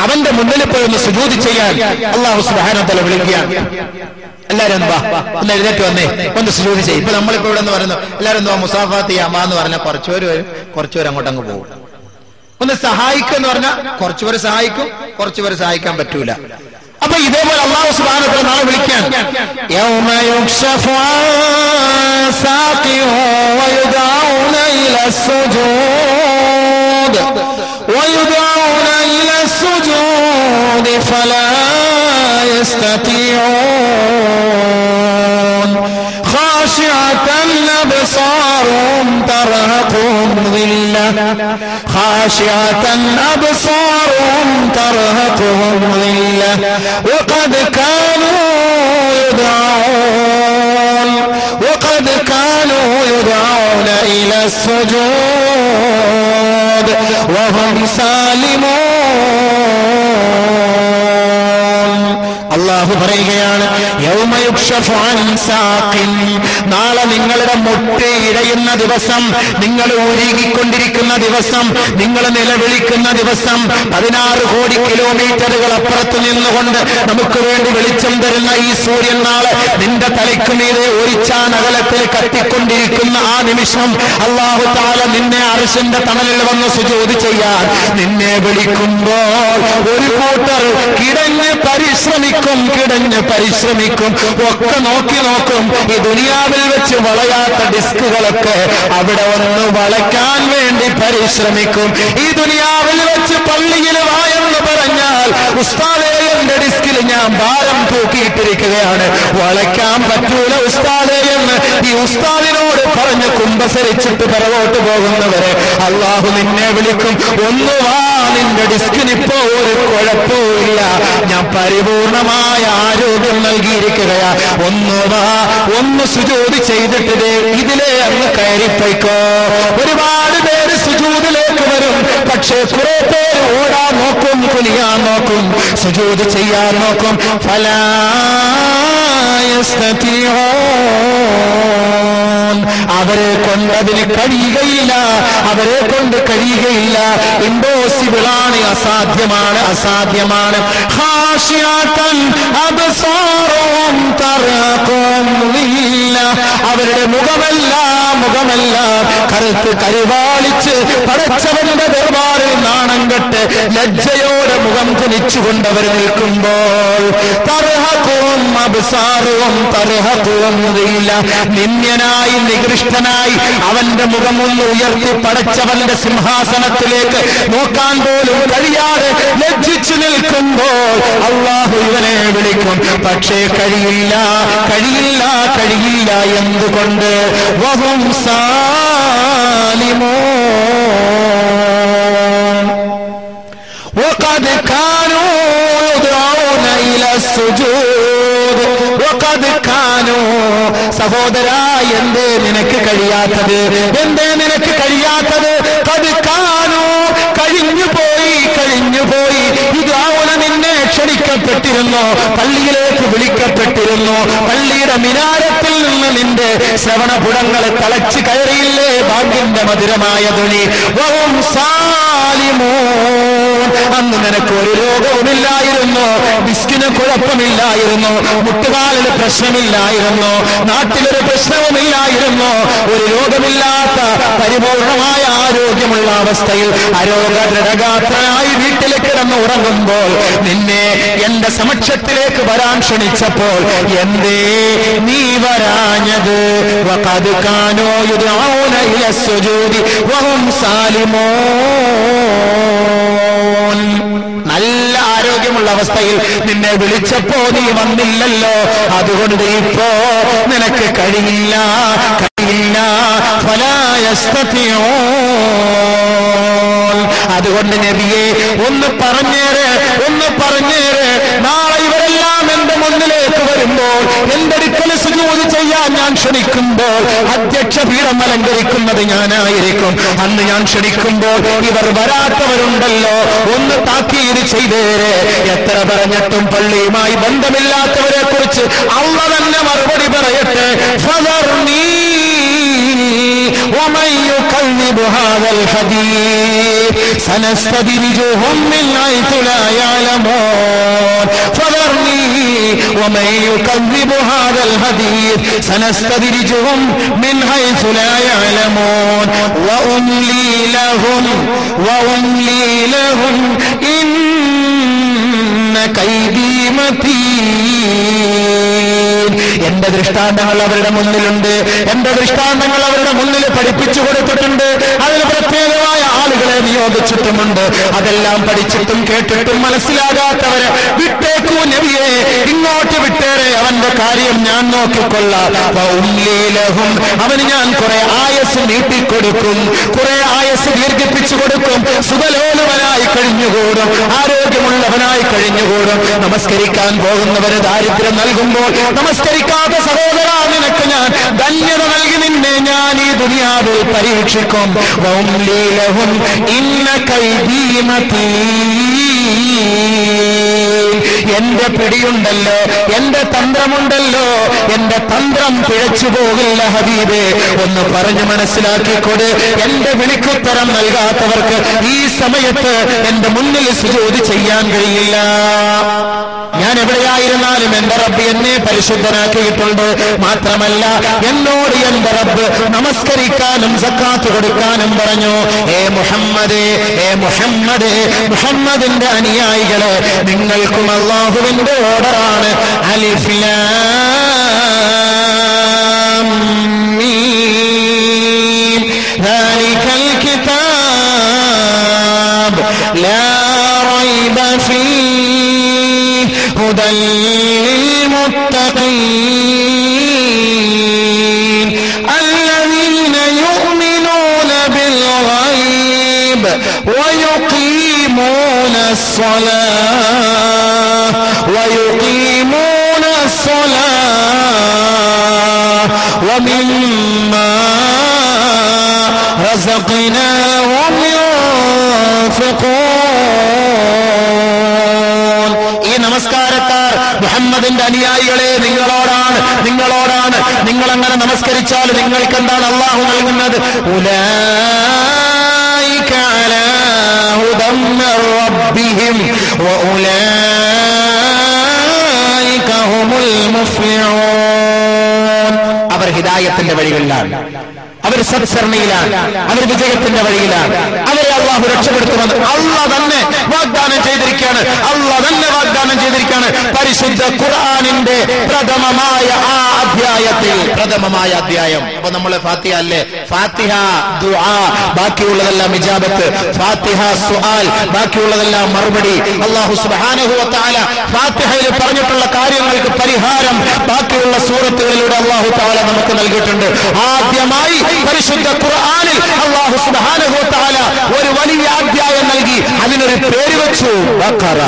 അവന്റെ മുന്നിൽ പോയി ഒന്ന് സുജൂദ് ചെയ്യാൻ അല്ലാഹു സുബ്ഹാനഹു വ തആല വിളിക്കുകയാണ്. എല്ലാവരും വാ, ഒന്ന് എഴുന്നേറ്റ് വന്നേ, ഒന്ന് സുജൂദ് ചെയ്യും. ഇപ്പൊ നമ്മളിപ്പോ ഇവിടെ നിന്ന് പറയുന്നു എല്ലാവരും വാ മുസാഫാത്ത് ചെയ്യാമാ എന്ന് പറഞ്ഞാൽ കുറച്ചുപേര് അങ്ങോട്ട് അങ്ങ് പോകും. ഒന്ന് സഹായിക്കും എന്ന് പറഞ്ഞാൽ കുറച്ചുപേര് സഹായിക്കും, കുറച്ചുപേര് സഹായിക്കാൻ പറ്റൂല. അപ്പൊ ഇതേപോലെ അല്ലാഹു സുബ്ഹാനഹു വ തആല നാളെ വിളിക്കാൻ, യൗമ യുക്ശഫു അൻ സാഖിൻ വയുദഊന ഇലാ സുജൂദ് വയുദഊന ഇലാ സുജൂദ് ഫലാ യസ്തതിഊൻ ഖാശിഅതൻ അബ്സാറുഹും തർഹഖുഹും ളില്ലാ ഖാശിഅതൻ അബ്സാറുഹും തർഹഖുഹും ളില്ലാ وقد كانوا يدعون إلى السجود وهم سالمون. അല്ലാഹു പറയുകയാണ്, യൗമ യുക്ശഫു അൻ സാഖിൻ, നാളെ നിങ്ങളുടെ മുട്ടി ഇഴയുന്ന ദിവസം, നിങ്ങൾ ഉരുകിക്കൊണ്ടിരിക്കുന്ന ദിവസം, നിങ്ങൾ നിലവിളിക്കുന്ന ദിവസം, 16 കോടി കിലോമീറ്ററുകൾ അപ്പുറത്ത് നിന്നുകൊണ്ട് നമുക്ക് വേണ്ടി വെളിച്ചം തരുന്ന ഈ സൂര്യൻ നാളെ നിന്റെ തലയ്ക്ക് മീതെ ഒരിച്ചാൻ അകലത്തിൽ കത്തിക്കൊണ്ടിരിക്കുന്ന ആ നിമിഷം അല്ലാഹു തആല നിന്നെ അർശിന്റെ തണലിൽ വന്ന് സുജൂദ് ചെയ്യാൻ നിന്നെ വിളിക്കുമ്പോൾ ഒരു കൂട്ടർ കിടഞ്ഞ് പരിശ്രമിക്കും, ഒക്കെ നോക്കും. ഈ ദുനിയാവിൽ വെച്ച് വളയാത്ത ഡിസ്കുകളൊക്കെ അവിടെ ഒന്ന് വളയ്ക്കാൻ വേണ്ടി പരിശ്രമിക്കും. ഈ ദുനിയാവിൽ വെച്ച് പള്ളിയിൽ വായെന്ന് പറഞ്ഞാൽ ഉസ്താദേ എന്റെ ഡിസ്കിൽ ഞാൻ ഭാരം തൂക്കിയിട്ടിരിക്കുകയാണ്, വളയ്ക്കാൻ പറ്റൂല ഉസ്താദേ എന്ന് ഈ ഉസ്താദിനോട് പറഞ്ഞ് കുമ്പസരിച്ചിട്ട് പിറകോട്ട് പോകുന്നവരെ അല്ലാഹു നിന്നെ വിളിക്കും, ഒന്ന് വാ, നിന്റെ ഡിസ്കിനിപ്പോ ഒരു കുഴപ്പമില്ല, ഞാൻ പരിപൂർണമായ ആരോഗ്യം നൽകിയിരിക്കുകയാ, ഒന്ന് വാ, ഒന്ന് സുജൂദ് ചെയ്തിട്ട് ഇതിലേ അങ്ങ് കയറിപ്പോയിക്കോ. ഒരുപാട് പേര് സുജൂദിലേക്ക് വരും, പക്ഷേ കുറെ പേര് ഓടാൻ നോക്കും, കുനിയാൻ നോക്കും, സുജൂദ് ചെയ്യാൻ നോക്കും. ഫലാ യസ്തതിഊൻ, അവരെ കൊണ്ട് അതിന് കഴിയുകയില്ല, അവരെ കൊണ്ട് കഴിയുകയില്ല. ഇമ്പോസിബിൾ ആണ്, അസാധ്യമാണ്. ഖാശിഅതൻ അബ്സാറുഹും തർഹഖുഹും ളില്ലാ, അവരുടെ മുഖമെല്ലാം കറുത്ത് കരിവാളിച്ച് പടച്ചവന്റെ ദർബാറിൽ നാണം കെട്ട് ലജ്ജയോടെ മുഖം തിരിച്ചുകൊണ്ടവർ നിൽക്കുമ്പോൾ തർഹഖും അബ്സാറും തർഹഖും ദില്ല, നിന്ദ്യനായി നികൃഷ്ടനായി അവന്റെ മുഖം ഒന്ന് ഉയർത്തി പടച്ചവന്റെ സിംഹാസനത്തിലേക്ക് നോക്കാൻ പോലും കഴിയാതെ ലജ്ജിച്ചു നിൽക്കുമ്പോൾ അല്ലാഹു ഇവനെ വിളിക്കും. പക്ഷേ കഴിയില്ല കഴിയില്ല കഴിയില്ല. എന്തുകൊണ്ട്? വഹും സാലിമൂൻ വഖദ് കാനൂ യദ്ഊന ഇലാ സുജൂദ് വഖദ് കാനൂ. സഹോദരാ, എന്തേ നിനക്ക് കഴിയാത്തത്? എന്തേ നിനക്ക് കഴിയാത്തത്? ഖദ് കാനൂ, കഴിഞ്ഞുപോയി കഴിഞ്ഞുപോയി. യദ്ഊന, നിന്നെ ക്ഷണിക്കപ്പെട്ടിരുന്നു, പള്ളിയിലേക്ക് വിളിക്കപ്പെട്ടിരുന്നു, പള്ളിയുടെ മിനാരത്തിൽ നിന്ന് നിന്റെ ശ്രവണപുടങ്ങളെ തളച്ചു കയറിയില്ലേ ബാങ്കിന്റെ മധുരമായ ധ്വനി. വഹും സാലിമൂൻ, അന്ന് നിനക്ക് ഒരു രോഗവുമില്ലായിരുന്നു, ഡിസ്കിന് കുഴപ്പമില്ലായിരുന്നു, മുട്ടുകാലിന് പ്രശ്നമില്ലായിരുന്നു, നാട്ടിലൊരു പ്രശ്നവുമില്ലായിരുന്നു. ഒരു രോഗമില്ലാത്ത പരിപൂർണമായ ആരോഗ്യമുള്ള അവസ്ഥയിൽ അരോഗദൃഢഗാത്രനായി വീട്ടിൽ കിടന്ന് ഉറങ്ങുമ്പോൾ നിന്നെ എന്റെ സമക്ഷത്തിലേക്ക് വരാൻ ക്ഷണിച്ചപ്പോൾ എന്തേ നീ വരാഞ്ഞത്? വഖദ് കാനൂ യദ്ഊന ഇലാ സുജൂദി വഹും സാലിമൂൻ. നല്ല ആരോഗ്യമുള്ള അവസ്ഥയിൽ നിന്നെ വിളിച്ചപ്പോ നീ വന്നില്ലല്ലോ, അതുകൊണ്ട് ഇപ്പോ നിനക്ക് കഴിയില്ല കഴിയില്ല. ഫലാ യസ്തതിഊൻ. അതുകൊണ്ട് നബിയെ ഒന്ന് പറഞ്ഞേരെ, ഒന്ന് പറഞ്ഞേരെ. നാളെ ഇവരെല്ലാം എന്റെ മുന്നിലേക്ക് വരുമ്പോൾ, എന്റെ അടുക്കൽ സുജൂദ് ചെയ്യാൻ ഞാൻ ക്ഷണിക്കുമ്പോൾ, അധ്യക്ഷ പീഠം അലങ്കരിക്കുന്നത് ഞാനായിരിക്കും. അന്ന് ഞാൻ ക്ഷണിക്കുമ്പോൾ ഇവർ വരാത്തവരുണ്ടല്ലോ, ഒന്ന് താക്കീത് ചെയ്തേരെ. എത്ര പറഞ്ഞിട്ടും പള്ളിയുമായി ബന്ധമില്ലാത്തവരെ കുറിച്ച് അല്ലാഹു തന്നെ മറുപടി പറയട്ടെ. ഫദർനീ വമൻ യുകല്ലിബു ഹാദൽ ഹദീസ് സനസ്തദ്രിജുഹും മിൻ ഹൈഥു ലാ യഅലമൂൻ. ഫദർനീ വമൻ യുകല്ലിബു ഹാദൽ ഹദീസ് സനസ്തദ്രിജുഹും മിൻ ഹൈഥു ലാ യഅലമൂൻ വഉംലി ലഹും ഇന്ന കൈദീ മതീൻ. എന്റെ ദൃഷ്ടാന്തങ്ങൾ അവരുടെ മുന്നിലുണ്ട്, എന്റെ ദൃഷ്ടാന്തങ്ങൾ അവരുടെ മുന്നിൽ പഠിപ്പിച്ചു കൊടുത്തിട്ടുണ്ട്. അതിന് പ്രത്യേകമായ ആളുകളെ നിയോഗിച്ചിട്ടുമുണ്ട്. അതെല്ലാം പഠിച്ചിട്ടും കേട്ടിട്ടും മനസ്സിലാകാത്തവരെ വിട്ടേക്കൂ നബിയെ, ഇങ്ങോട്ട് വിട്ടേരെ, അവന്റെ കാര്യം ഞാൻ നോക്കിക്കൊള്ളാം. അവന് ഞാൻ കുറെ ആയസ് നീട്ടിക്കൊടുക്കും, കുറെ ആയസ് ദീർഘിപ്പിച്ചു കൊടുക്കും. സുഖലോലുവനായി കഴിഞ്ഞുകൂടും, ആരോഗ്യമുള്ളവനായി കഴിഞ്ഞുകൂടും. നമസ്കരിക്കാൻ പോകുന്നവന് ദാരിദ്ര്യം നൽകുമ്പോൾ, നമസ്കരിക്കാത്ത സഹോദരാ നിനക്ക് ഞാൻ ധന്യത നൽകി നിന്നെ ഞാൻ ഈ ദുനിയാവിൽ പരീക്ഷിക്കും. ഇന്ന കൈദീ മതീൻ. എന്റെ പിടിയുണ്ടല്ലോ, എന്റെ തന്ത്രമുണ്ടല്ലോ, എന്റെ തന്ത്രം പിഴച്ചു പോകില്ല ഹബീബേ. ഒന്ന് പറഞ്ഞു മനസ്സിലാക്കിക്കൊട്. എന്റെ വിളിക്കുത്തരം നൽകാത്തവർക്ക് ഈ സമയത്ത് എന്റെ മുന്നിൽ സുജൂദ് ചെയ്യാൻ കഴിയില്ല. ഞാൻ എവിടെയായിരുന്നാലും എന്റെ റബ്ബ് എന്നെ പരിശുദ്ധനാക്കിയിട്ടുണ്ട്. മാത്രമല്ല എന്നോട് എന്റെ റബ്ബ് നമസ്കരിക്കാനും സക്കാത്ത് കൊടുക്കാനും പറഞ്ഞു. ഏ മുഹമ്മദേ, ഏ മുഹമ്മദേ, മുഹമ്മദിന്റെ അനുയായികളെ, നിങ്ങൾക്കും അല്ലാഹുവിന്റെ ഓർഡറാണ്. അലിഫ് ലാം മീം ദാലികൽ കിതാബ് ലാ റൈബ ഫീഹി ഹുദൻ ലിൽമുത്തഖീൻ الذين يؤمنون بالغيب ويقيمون الصلاة ومما رزقناهم ينفقون. ഈ നമസ്കാരക്കാർ മുഹമ്മദിന്റെ അനുയായികളെ, നിങ്ങളോടാണ് നിങ്ങളോടാണ്. നിങ്ങൾ അങ്ങനെ നമസ്കരിച്ചാൽ നിങ്ങൾക്ക് എന്താണ് അല്ലാഹു നൽകുന്നത്? ഉലൈക അലാ ഹുദം മിർ റബ്ബിഹിം വഉലൈക ഹുമുൽ മുഫ്ലിഹൂൻ. അവർ ഹിദായത്തിന്റെ വഴികളിലാണ്. അവർ സത്സരണിയിലാണ്, അവർ വിജയത്തിന്റെ വഴിയിലാണ്. അവരെ അള്ളാഹു രക്ഷപ്പെടുത്തുമെന്ന് അള്ളാഹ് തന്നെ വാഗ്ദാനം ചെയ്തിരിക്കുകയാണ്. അള്ളാഹ് തന്നെ വാഗ്ദാനം ചെയ്തിരിക്കുകയാണ് പരിശുദ്ധ ഖുർആനിന്റെ പ്രഥമമായ ആ അധ്യായത്തിൽ. പ്രഥമമായ അധ്യായം. അപ്പൊ നമ്മള് ഫാത്തിഹ അല്ലേ? ഫാത്തിഹ ദുആ, ബാക്കിയുള്ളതെല്ലാം ഇജാബത്ത്. ഫാത്തിഹ സുആൽ, ബാക്കിയുള്ളതെല്ലാം മറുപടി. അല്ലാഹു സുബ്ഹാനഹു വ തആല ഫാത്തിഹയിൽ പറഞ്ഞിട്ടുള്ള കാര്യങ്ങൾക്ക് പരിഹാരം ബാക്കിയുള്ള സൂറത്തുകളിലൂടെ അല്ലാഹു തആല നമുക്ക് നൽകിയിട്ടുണ്ട്. ആദ്യമായി പരിശുദ്ധ ഖുർആനിൽ അല്ലാഹു സുബ്ഹാനഹു വ തആല ഒരു വലിയ അധ്യായം നൽകി. അതിനൊരു പേര് വെച്ചു ബഖറ.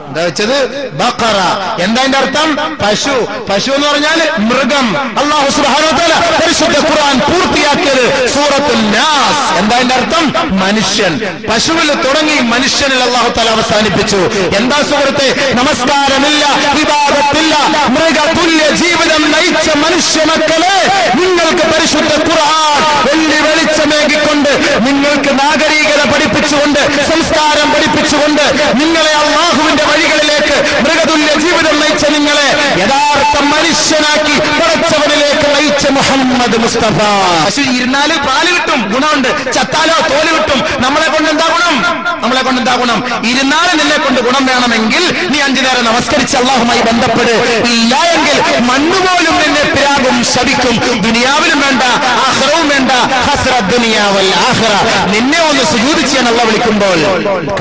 എന്താ വെച്ചത്? ബഖറ. എന്താ അതിന്റെ അർത്ഥം? പശു. പശു എന്ന് പറഞ്ഞാൽ മൃഗം. അല്ലാഹു സുബ്ഹാനഹു വ തആല പരിശുദ്ധ ഖുർആൻ പൂർത്തിയാക്കിയത് സൂറത്തുൽ നാസ്. എന്താ അതിന്റെ അർത്ഥം? മനുഷ്യൻ. പശുവിൽ തുടങ്ങി മനുഷ്യനിൽ അല്ലാഹു തആല അവസാനിപ്പിച്ചു. എന്താ സുഹൃത്തെ? നമസ്കാരമില്ല, ഇബാദത്തില്ല, മൃഗതുല്യ ജീവിതം നയിച്ച മനുഷ്യ മക്കളെ, നിങ്ങൾക്ക് പരിശുദ്ധ ഖുർആൻ വെള്ളി വെളിച്ചമേകിക്കൊണ്ട്, നിങ്ങൾക്ക് നാഗരികത പഠിപ്പിച്ചുകൊണ്ട്, സംസ്കാരം പഠിപ്പിച്ചുകൊണ്ട്, നിങ്ങളെ അല്ലാഹുവിന്റെ വഴികളിലേക്ക്, മൃഗതുല്യ ജീവിതം നയിച്ച നിങ്ങളെ യഥാർത്ഥ മനുഷ്യനാക്കി പടച്ചവനിലേക്ക് നയിച്ച മുഹമ്മദ് മുസ്തഫ. പശു ഇരുന്നാല് പാല് കിട്ടും, ഗുണമുണ്ട്. ചത്താലോ തോല് കിട്ടും. നമ്മളെ കൊണ്ട് എന്താ ഗുണം? നമ്മളെ കൊണ്ട് എന്താ ഗുണം? ഇരുന്നാല് നിന്നെ കൊണ്ട് ഗുണം വേണമെങ്കിൽ നീ 5 നേരം നമസ്കരിച്ച് അള്ളാഹുമായി ബന്ധപ്പെട്. ഇല്ല എങ്കിൽ മണ്ണുപോലും നിന്നെ പിരാകും, ശപിക്കും. ദുനിയാവിലും വേണ്ട, ആഖിറവും വേണ്ട. ഹസ്രത്ത് ദുനിയാവൽ ആഖിറ. നിന്നെ ഒന്ന് സുജൂദ് ചെയ്യാൻ അള്ളാഹ് വിളിക്കുമ്പോൾ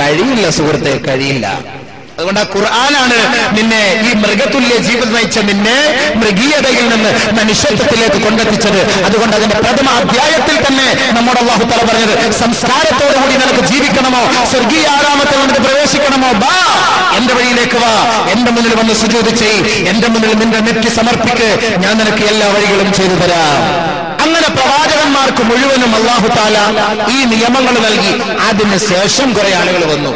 കഴിയില്ല സുഹൃത്തെ, കഴിയില്ല. അതുകൊണ്ട് ആ ഖുർആനാണ് നിന്നെ, ഈ മൃഗതുല്യ ജീവിതം നയിച്ച നിന്നെ മൃഗീയതയിൽ നിന്ന് മനുഷ്യത്വത്തിലേക്ക് കൊണ്ടെത്തിച്ചത്. അതുകൊണ്ട് അതിന്റെ പ്രഥമ അധ്യായത്തിൽ തന്നെ നമ്മുടെ അല്ലാഹു തആല പറഞ്ഞത്, സംസ്കാരത്തോടുകൂടി നിനക്ക് ജീവിക്കണമോ, സ്വർഗീയ ആരാമത്തിൽ നിനക്ക് പ്രവേശിക്കണമോ, വാ എന്റെ വഴിയിലേക്ക് വാ, എന്റെ മുന്നിൽ വന്ന് സുജൂദ് ചെയ്യ്, എന്റെ മുന്നിൽ നിന്റെ നെറ്റി സമർപ്പിക്ക്, ഞാൻ നിനക്ക് എല്ലാ വഴികളും ചെയ്തു തരാം. അങ്ങനെ പ്രവാചകന്മാർക്ക് മുഴുവനും അല്ലാഹു തആല ഈ നിയമങ്ങൾ നൽകി. അതിന് ശേഷം കുറെ ആളുകൾ വന്നു,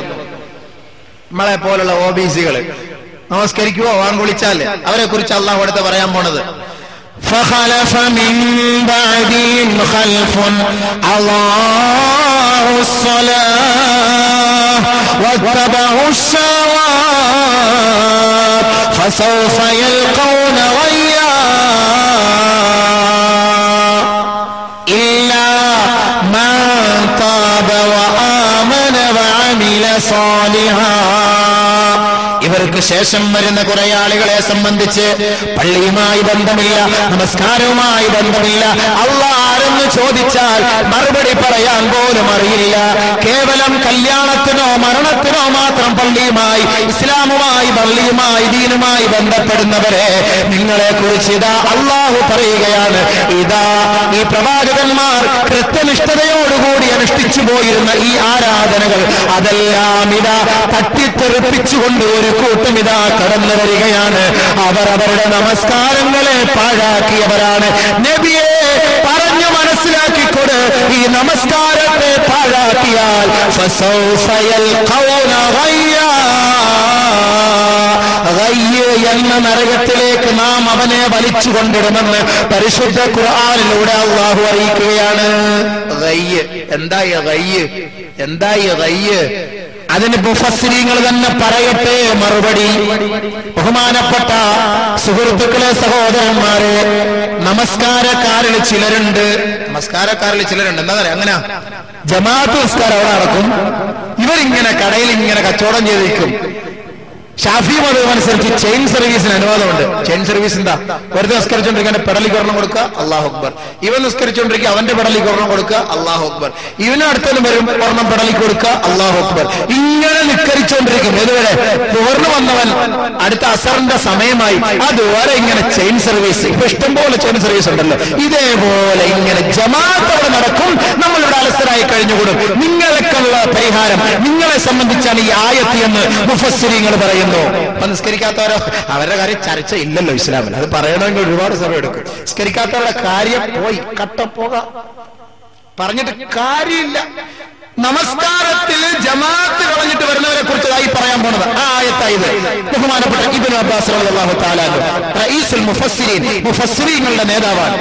നമ്മളെ പോലുള്ള ഓബിസികള്. നമസ്കരിക്കുവോ വാങ്കുളിച്ചാൽ അവരെ കുറിച്ച് അള്ളാഹു അടുത്ത് പറയാൻ പോണത്. فخلف من بعدهم خلف أضاعوا الصلاة واتبعوا الشهوات فسوف يلقون غيا إلا من تاب وآمن وعمل صالحا. ഇവർക്ക് ശേഷം വരുന്ന കുറെ ആളുകളെ സംബന്ധിച്ച് പള്ളിയുമായി ബന്ധമില്ല, നമസ്കാരവുമായി ബന്ധമില്ല. അല്ലാഹ് ആരെന്ന് ചോദിച്ചാൽ മറുപടി പറയാൻ പോലും അറിയില്ല. കേവലം കല്യാണത്തിനോ മരണത്തിനോ മാത്രം പള്ളിയുമായി, ഇസ്ലാമുമായി, പള്ളിയുമായി, ദീനുമായി ബന്ധപ്പെടുന്നവരെ നിങ്ങളെ കുറിച്ച് ഇതാ അല്ലാഹു പറയുകയാണ്. ഇതാ ഈ പ്രവാചകന്മാർ കൃത്യനിഷ്ഠതയോടുകൂടി അനുഷ്ഠിച്ചു പോയിരുന്ന ഈ ആരാധനകൾ അതെല്ലാം ഇതാ തട്ടിത്തെറിപ്പിച്ചുകൊണ്ട് ഒരു കൂട്ടം ഇതാ കടന്നു വരികയാണ്. അവർ അവരുടെ നമസ്കാരങ്ങളെ പാഴാക്കിയവരാണ്. നബിയെ പറഞ്ഞു മനസ്സിലാക്കിക്കൊട്, ഈ നമസ്കാരത്തെ പാഴാക്കിയാൽ എന്ന നരകത്തിലേക്ക് നാം അവനെ വലിച്ചു കൊണ്ടിടുമെന്ന് പരിശുദ്ധ ഖുർആനിലൂടെ അല്ലാഹു അറിയിക്കുകയാണ്. എന്തായി ഗയ്യ്? എന്തായി ഗയ്യ്? അതിന് മുഫസ്സിരീങ്ങൾ തന്നെ പറയട്ടെ മറുപടി. ബഹുമാനപ്പെട്ട സുഹൃത്തുക്കളെ, സഹോദരന്മാരെ, നമസ്കാരക്കാരിൽ ചിലരുണ്ട്. എന്താ പറയാ? അങ്ങനെ ജമാഅത്ത് നമസ്കാരം അവിടെ നടക്കും. ഇവരിങ്ങനെ കടയിൽ ഇങ്ങനെ കച്ചവടം ചെയ്തിരിക്കും. ഷാഫി മതം അനുസരിച്ച് ചെയിൻ സർവീസിന് അനുവാദമുണ്ട്. ചെയിൻ സർവീസ് എന്താ? വെറുതെ നിസ്കരിച്ചോണ്ടിരിക്കാൻ പെടലിക്ക് ഒരെണ്ണം കൊടുക്കുക, അല്ലാഹു അക്ബർ. ഇവൻ നിസ്കരിച്ചോണ്ടിരിക്കുക, അവന്റെ പെടലിക്ക് ഒരെണ്ണം കൊടുക്കുക, അല്ലാഹു അക്ബർ. ഇവന് അടുത്തതിലും വരും, ഒരെണ്ണം പെടലിക്ക് കൊടുക്കുക, അല്ലാഹു അക്ബർ. ഇങ്ങനെ നിസ്കരിച്ചോണ്ടിരിക്കും. ഇതുവരെ തുറന്നു വന്നവൻ അടുത്ത അസറിന്റെ സമയമായി, അതുവരെ ഇങ്ങനെ ചെയിൻ സർവീസ്. ഇപ്പൊ ഇഷ്ടംപോലെ ചെയിൻ സർവീസ് ഉണ്ടല്ലോ. ഇതേപോലെ ഇങ്ങനെ ജമാഅത്തോടെ നടക്കും. നമ്മളിവിടെ അലസരായി കഴിഞ്ഞുകൂടും. നിങ്ങൾക്കുള്ള പരിഹാരം നിങ്ങളെ സംബന്ധിച്ചാണ് ഈ ആയത്ത് എന്ന് മുഫസ്സിരീങ്ങൾ പറയുന്നു. നിസ്കരിക്കാത്തവരോ അവരുടെ കാര്യം ചർച്ച ഇല്ലല്ലോ ഇസ്ലാമിൽ. അത് പറയണമെങ്കിൽ ഒരുപാട് സമയം എടുക്കും. നിസ്കരിക്കാത്തവരുടെ കാര്യം പോയി കട്ടപ്പോക പറഞ്ഞിട്ട് കാര്യമില്ല. നമസ്കാരത്തിൽ ജമാഅത്ത് കളഞ്ഞിട്ട് വരുന്നവരെ കുറിച്ചതായി പറയാൻ പോണത് ആ ആയത്തായത്. ബഹുമാനപ്പെട്ട ഇബ്നു അബ്ബാസ് റളിയല്ലാഹു തആല റഈസുൽ മുഫസ്സിരീൻ, മുഫസ്സിരീങ്ങളുടെ നേതാവാണ്.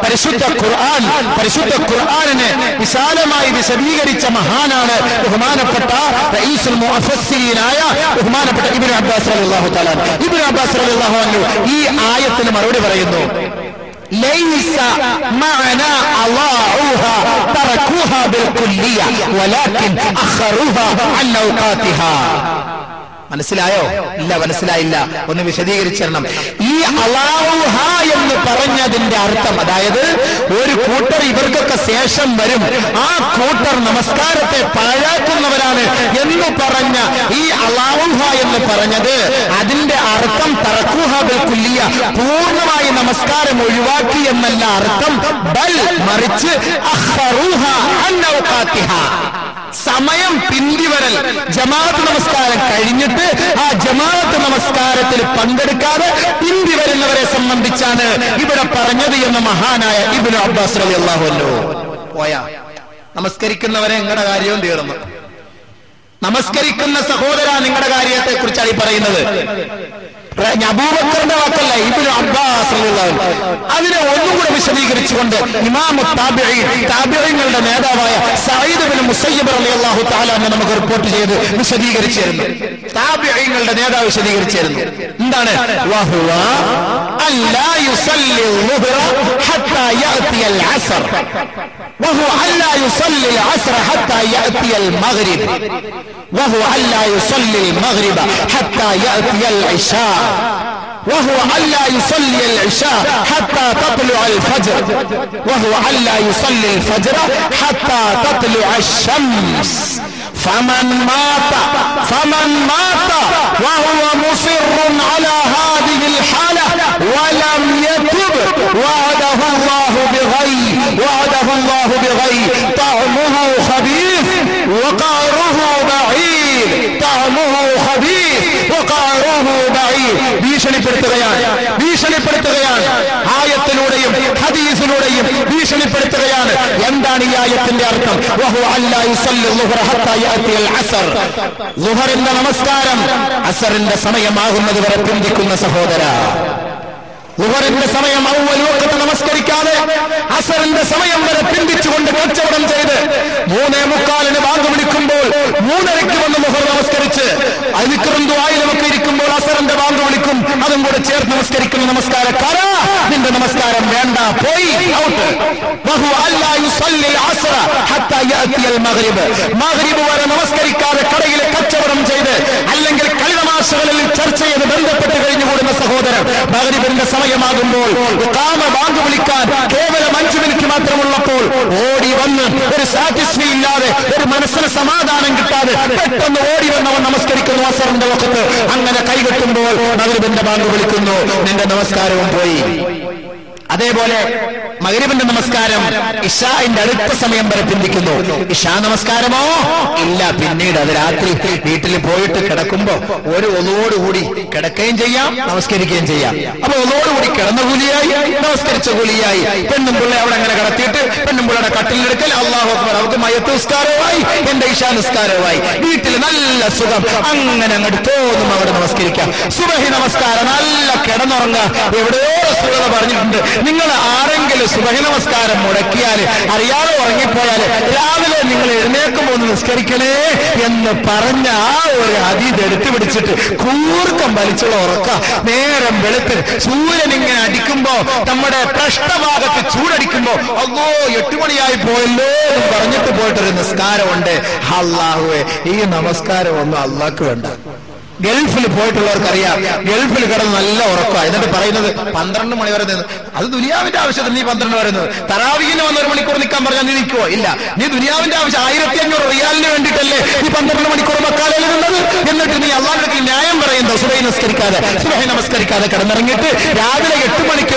പരിശുദ്ധ ഖുർആനിനെ വിശാലമായി വിശദീകരിച്ച മഹാനാണ് ബഹുമാനപ്പെട്ട റഈസുൽ മുഫസ്സിരീനായ ബഹുമാനപ്പെട്ട ഇബ്നു അബ്ബാസ് റളിയല്ലാഹു തആല. ഇബ്നു അബ്ബാസ് റളിയല്ലാഹു അൻഹു ഈ ആയത്തിന് മറുപടി പറയുന്നു. ليس معنى أضاعوها تركوها بالكلية ولكن أخروها عن أوقاتها. മനസ്സിലായോ? ഇല്ല, മനസ്സിലായില്ല. ഒന്ന് വിശദീകരിച്ചിരണം. ഈ അല്ലാഹുഹ എന്ന് പറഞ്ഞതിന്റെ അർത്ഥം, അതായത് ഒരു കൂട്ടർ ഇവർക്കൊക്കെ ശേഷം വരും, ആ കൂട്ടർ നമസ്കാരത്തെ പാഴാക്കുന്നവരാണ് എന്ന് പറഞ്ഞ ഈ അല്ലാഹുഹ എന്ന് പറഞ്ഞത് അതിന്റെ അർത്ഥം തറക്കുഹ ബിൽ കുല്ലിയ, പൂർണ്ണമായി നമസ്കാരം ഒഴിവാക്കി എന്നല്ല അർത്ഥം. ബൽ മറിച്ച് അഖറുഹ അൻ ഔഖാതിഹ, സമയം പിന്തിവരൽ, ജമാഅത്ത് നമസ്കാരം കഴിഞ്ഞിട്ട് ആ ജമാഅത്ത് നമസ്കാരത്തിൽ പങ്കെടുക്കാതെ പിന്തി വരുന്നവരെ സംബന്ധിച്ചാണ് ഇവിടെ പറഞ്ഞത് എന്ന് മഹാനായ ഇബ്നു അബ്ബാസ് റളിയല്ലാഹു അൻഹു. പോയാ നമസ്കരിക്കുന്നവരെ നിങ്ങളുടെ കാര്യവും തീർന്നു. നമസ്കരിക്കുന്ന സഹോദര, നിങ്ങളുടെ കാര്യത്തെ കുറിച്ചാണ് ഈ പറയുന്നത്. അബൂബക്കറിന്റെ വാക്കല്ല, ഇബ്നു അബ്ബാസ് റളിയല്ലാഹു അൻഹു. അതിനെ ഒന്നുകൂടെ വിശദീകരിച്ചുകൊണ്ട് ഇമാമു താബിഈങ്ങളുടെ നേതാവായ സഈദ് ഇബ്നു മുസയ്യിബ് റളിയല്ലാഹു തആല നമുക്ക് റിപ്പോർട്ട് ചെയ്ത് വിശദീകരിച്ചിരുന്നു. താബിഈങ്ങളുടെ നേതാവ് വിശദീകരിച്ചിരുന്നു. എന്താണ്? വഹുവ അല്ലാ യുസല്ലി ളുഹ്റ ഹത്താ യഅതി അൽ അസ്ർ വഹുവ അല്ലാ യുസല്ലി അൽ അസ്ർ ഹത്താ യഅതി അൽ മഗ്രിബ് وهو ألا يصلي المغرب حتى يأتي العشاء وهو ألا يصلي العشاء حتى تطلع الفجر وهو ألا يصلي الفجر حتى تطلع الشمس فمن مات وهو مصر على هذه الحالة ولم يتب وعده الله بغي طعمه خبيث وقعره بعيد طعمه خبيث وقعره بعيد. ഭീഷണിപ്പെടുത്തുകയാണ് ആയത്തിലൂടെയും ഹദീസിലൂടെയും ഭീഷണിപ്പെടുത്തുകയാണ്. എന്താണ് ഈ ആയത്തിന്റെ അർത്ഥം? വഹു അല്ലാ യുസല്ലി ളുഹ്റ ഹത്താ യഅതി അൽ അസ്ർ, ളുഹറിന്റെ നമസ്കാരം അസ്റിന്റെ സമയമാകുന്നത് വരെ പിന്തിക്കുന്ന സഹോദര, ളുഹറിന്റെ സമയം അവ്വൽ വഖത്ത് നമസ്കരിക്കാതെ അസ്റിന്റെ സമയം വരെ പിന്തിച്ചുകൊണ്ട് കച്ചവടം ചെയ്ത് 3:45 ബാങ്ക് വിളിക്കുമ്പോൾ 3:30 വന്ന് ളുഹർ നമസ്കരിച്ച് ദിക്റും ദുആയിലുമൊക്കെ ഇരിക്കുമ്പോൾ അസ്റിന്റെ ബാങ്ക് വിളിക്കും, അതും കൂടെ ചേർത്ത് നമസ്കരിക്കുന്ന നമസ്കാരക്കാരാ, നിന്റെ നമസ്കാരം വേണ്ട, പോയി ഔട്ട്. വഹു അല്ലാ യുസല്ലി അസ്റ ഹത്താ യഅതി അൽ മഗ്രിബ്, മഗ്രിബ് വരെ നമസ്കരിക്കാതെ കടയിൽ കച്ചവടം ചെയ്ത് അല്ലെങ്കിൽ കളിതമാശകളിൽ ചർച്ച ചെയ്ത് ബന്ധപ്പെട്ട് കഴിഞ്ഞുകൂടുന്ന സഹോദരൻ, മഗ്രിബിന്റെ സമയമാകുമ്പോൾ ഇഖാമ ബാങ്ക് വിളിക്കാൻ കേവലം 5 മിനിറ്റ് മാത്രമുള്ളപ്പോൾ ഓടി വന്ന് ഒരു സാറ്റിസ്ഫൈ ഇല്ലാതെ, ഒരു മനസ്സിന് സമാധാനം കിട്ടാതെ പെട്ടെന്ന് ഓടി വന്നവൻ നമസ്കരിക്കുന്നു അസ്റിന്റെ വഖത്ത്. അങ്ങനെ കൈകെട്ടുമ്പോൾ മഗ്രിബിന്റെ ബാങ്ക് വിളിക്കുന്നു, നിന്റെ നമസ്കാരവും പോയി. അതേപോലെ മഗ്രിബിന്റെ നമസ്കാരം ഇശാഇന്റെ അടുത്ത സമയം വരെ പിന്തിക്കുന്നു. ഇശാ നമസ്കാരമോ ഇല്ല, പിന്നീട് അത് രാത്രി വീട്ടിൽ പോയിട്ട് കിടക്കുമ്പോ ഒരു ഒന്നോടുകൂടി കിടക്കുകയും ചെയ്യാം, നമസ്കരിക്കുകയും ചെയ്യാം. അപ്പൊ ഒന്നോടുകൂടി കിടന്ന കൂലിയായി, നമസ്കരിച്ച കൂലിയായി. പെണ്ണും പിള്ളെ അവിടെ അങ്ങനെ കിടത്തിയിട്ട് പെണ്ണും പിള്ളയുടെ കട്ടിലെടുക്കൽ, അല്ലാഹു അക്ബർ, അവർക്ക് മയ്യത്ത് നിസ്കാരവുമായി, എന്റെ ഇശാ നിസ്കാരവുമായി, വീട്ടിൽ നല്ല സുഖം, അങ്ങനെ അങ്ങോട്ട് തോന്നും അവിടെ നമസ്കരിക്കാം. സുബഹി നമസ്കാരം നല്ല കിടന്നുറങ്ങുക. എവിടെയോ സുഖത പറഞ്ഞിട്ടുണ്ട്, നിങ്ങൾ ആരെങ്കിലും സുബഹി നമസ്കാരം മുടക്കിയാൽ, അറിയാതെ ഉറങ്ങിപ്പോയാൽ രാവിലെ നിങ്ങൾ എഴുന്നേക്കുമ്പോൾ നിസ്കരിക്കണേ എന്ന് പറഞ്ഞ ആ ഒരു ഹദീസ് എടുത്തു പിടിച്ചിട്ട് കൂർക്കം വലിച്ചുള്ള ഉറക്ക. നേരം വെളുത്ത് സൂര്യൻ ഇങ്ങനെ അടിക്കുമ്പോ, നമ്മുടെ പൃഷ്ഠഭാഗത്ത് ചൂടടിക്കുമ്പോ, അല്ലോ 8 മണിയായി പോയല്ലോ എന്ന് പറഞ്ഞിട്ട് പോയിട്ടൊരു നിസ്കാരമുണ്ട്. അല്ലാഹുവേ, ഈ നമസ്കാരം ഒന്നും അല്ലാഹ്ക്ക് വേണ്ട. ഗൾഫിൽ പോയിട്ടുള്ളവർക്കറിയാം, ഗൾഫിൽ കിടന്ന് നല്ല ഉറക്കമാണ്. എന്നിട്ട് പറയുന്നത് 12 മണി വരെ നിന്ന്, അത് ദുനിയാവിന്റെ ആവശ്യത്തിന് നീ 12 വരെ നിന്ന്. തറാവീഹിന് വന്ന് 1 മണിക്കൂർ നിൽക്കാൻ പറഞ്ഞാൽ നീ നിൽക്കുവോ? ഇല്ല. നീ ദുനിയാവിന്റെ ആവശ്യം 1500 റിയാലിന് വേണ്ടിയിട്ടല്ലേ നീ 12 മണിക്കൂർ മക്കാലയിൽ നിന്നത്. എന്നിട്ട് നീ അള്ളാഹുവിന്റെ ന്യായം പറയുന്നു, സുബഹി നമസ്കരിക്കാതെ കിടന്നിറങ്ങിയിട്ട് രാവിലെ 8 മണിക്ക്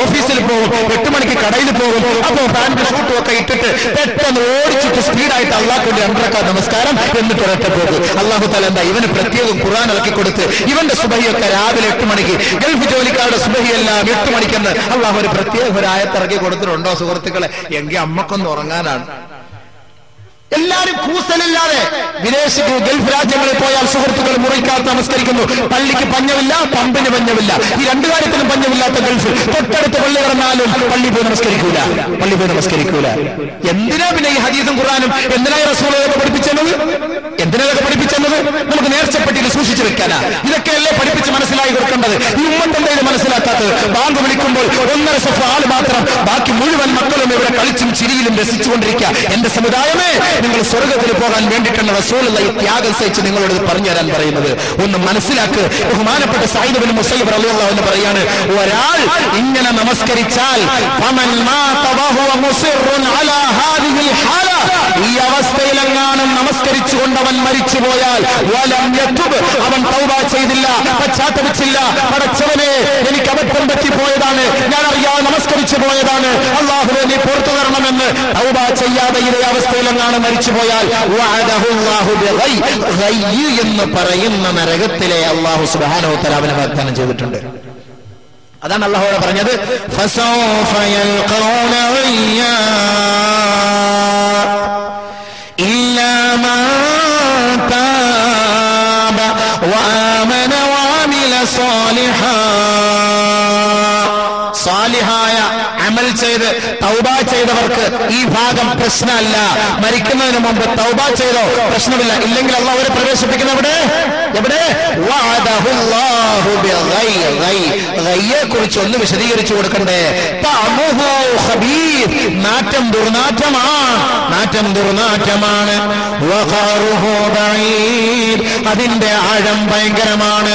ഓഫീസിൽ പോകും, 8 മണിക്ക് കടയിൽ പോകും. അപ്പോ പാൻറ് ഷൂട്ടും ഒക്കെ ഇട്ടിട്ട് പെട്ടെന്ന് ഓടിച്ചിട്ട് സ്പീഡായിട്ട് അള്ളാഹുവിന്റെ 2 റക്അത്ത് നമസ്കാരം, എന്നിട്ട് ഒരൊറ്റ പോകും. അള്ളാഹു തആല എന്താ ഇവന് പ്രത്യേകം ഖുർആൻ ഇറക്കി കൊടുത്ത് ഇവന്റെ സുബഹിയൊക്കെ രാവിലെ 8 മണിക്ക്, ഗൾഫ് ജോലിക്കാരുടെ സുബഹിയെല്ലാം 8 മണിക്കെന്ന് അള്ളാഹു ഒരു പ്രത്യേക ഒരു ആയത്ത് ഇറക്കി കൊടുത്തിട്ടുണ്ടോ സുഹൃത്തുക്കളെ? എങ്കിൽ അമ്മക്കൊന്ന് ഉറങ്ങാനാണ്. എല്ലാരും കൂസലില്ലാതെ വിദേശത്ത് ഗൾഫ് രാജ്യങ്ങളിൽ പോയാൽ സുഹൃത്തുക്കൾ മുറിക്കാത്ത നമസ്കരിക്കുന്നു. പള്ളിക്ക് പഞ്ഞമില്ല, പമ്പിന് പഞ്ഞമില്ല. ഈ രണ്ടു കാര്യത്തിനും പഞ്ഞമില്ലാത്ത ഗൾഫ്. തൊട്ടടുത്ത് പള്ളി കിടന്നാലും പള്ളി പോയി നമസ്കരിക്കൂല. എന്തിനാ പിന്നെ ഈ ഹദീസും ഖുർആനും എന്തിനാ റസൂലുള്ളാഹി പഠിപ്പിച്ചത്? നമുക്ക് നേർച്ചപ്പെട്ടിയിൽ സൂക്ഷിച്ചു വെക്കാനാ. ഇതൊക്കെയല്ലേ പഠിപ്പിച്ച് മനസ്സിലായി കൊടുക്കേണ്ടത്. ഈ ഉമ്മത്തെന്താ ഇത് മനസ്സിലാക്കാത്തത്? ബാങ്ക് വിളിക്കുമ്പോൾ 1.5 സഫ ആള് മാത്രം, ബാക്കി മുഴുവൻ മക്കളും ഇവിടെ കളിച്ചും ചിരിയിലും രസിച്ചുകൊണ്ടിരിക്കുക. എന്റെ സമുദായമേ, നിങ്ങൾ സ്വർഗത്തിൽ പോകാൻ വേണ്ടിയിട്ടാണ് റസൂലുള്ളാഹി ത്യാഗം സഹിച്ച് നിങ്ങളോട് പറഞ്ഞു തരാൻ പറയുന്നത്. ഒന്ന് മനസ്സിലാക്ക്. ബഹുമാനപ്പെട്ട സഈദ് ഇബ്നു മുസയ്യിബ് റളിയല്ലാഹു അൻഹു പറയാണ്, ഒരാൾ ഇങ്ങനെ നമസ്കരിച്ചാൽ ഫമൻ മാത വഹുവ മുസിറുൻ അലാ ഹാദിഹിൽ ഹാല, ഈ അവസ്ഥയിലെങ്ങാനും നമസ്കരിച്ചുകൊണ്ടവൻ മരിച്ചുപോയാൽ വലം യതുബ്, അവൻ തൗബ ചെയ്തില്ല, പശ്ചാത്തപിച്ചില്ല, പടച്ചവനെ എനിക്ക് അബദ്ധം പറ്റിപ്പോയതാണ്, ഞാൻ അറിയാതെ നമസ്കരിച്ചു പോയതാണ്, അല്ലാഹുവേ നീ പുറത്തു തരണമെന്ന് തൗബ ചെയ്യാതെ ഇതേ അവസ്ഥയിലെങ്ങാനും മരിച്ചുപോയാൽ വഅദഹുല്ലാഹു ബിഗൈ എന്ന് പറയുന്ന നരകത്തിലെ അല്ലാഹു സുബ്ഹാനഹു വ തആല അവനെ വാഗ്ദാനം ചെയ്തിട്ടുണ്ട്. അതാണ് അല്ലാഹുവോട് പറഞ്ഞത്, ഫസൗഫ യൽഖൗന ഗയ്യാ ഇല്ലാ മൻ താബ വആമന വഅമില സാലിഹായ അമൽ ചെയ്ത് തൗബ ചെയ്തവർക്ക് ഈ ഭാഗം പ്രശ്നമല്ല. മരിക്കുന്നതിന് മുമ്പ് തൗബ ചെയ്തോ പ്രശ്നമില്ല. ഇല്ലെങ്കിൽ അല്ലാഹു അവരെ പ്രവേശിപ്പിക്കുന്ന എവിടെ? വഅദഹുല്ലാഹു ബിഗൈയെ കുറിച്ച് ഒന്ന് വിശദീകരിച്ചു കൊടുക്കണ്ടേ? തഅമുഹു ഖബീർ, നാറ്റം ദുർനാറ്റമാണ്. വഖറുഹു ബഈദ്, അതിന്റെ ആഴം ഭയങ്കരമാണ്.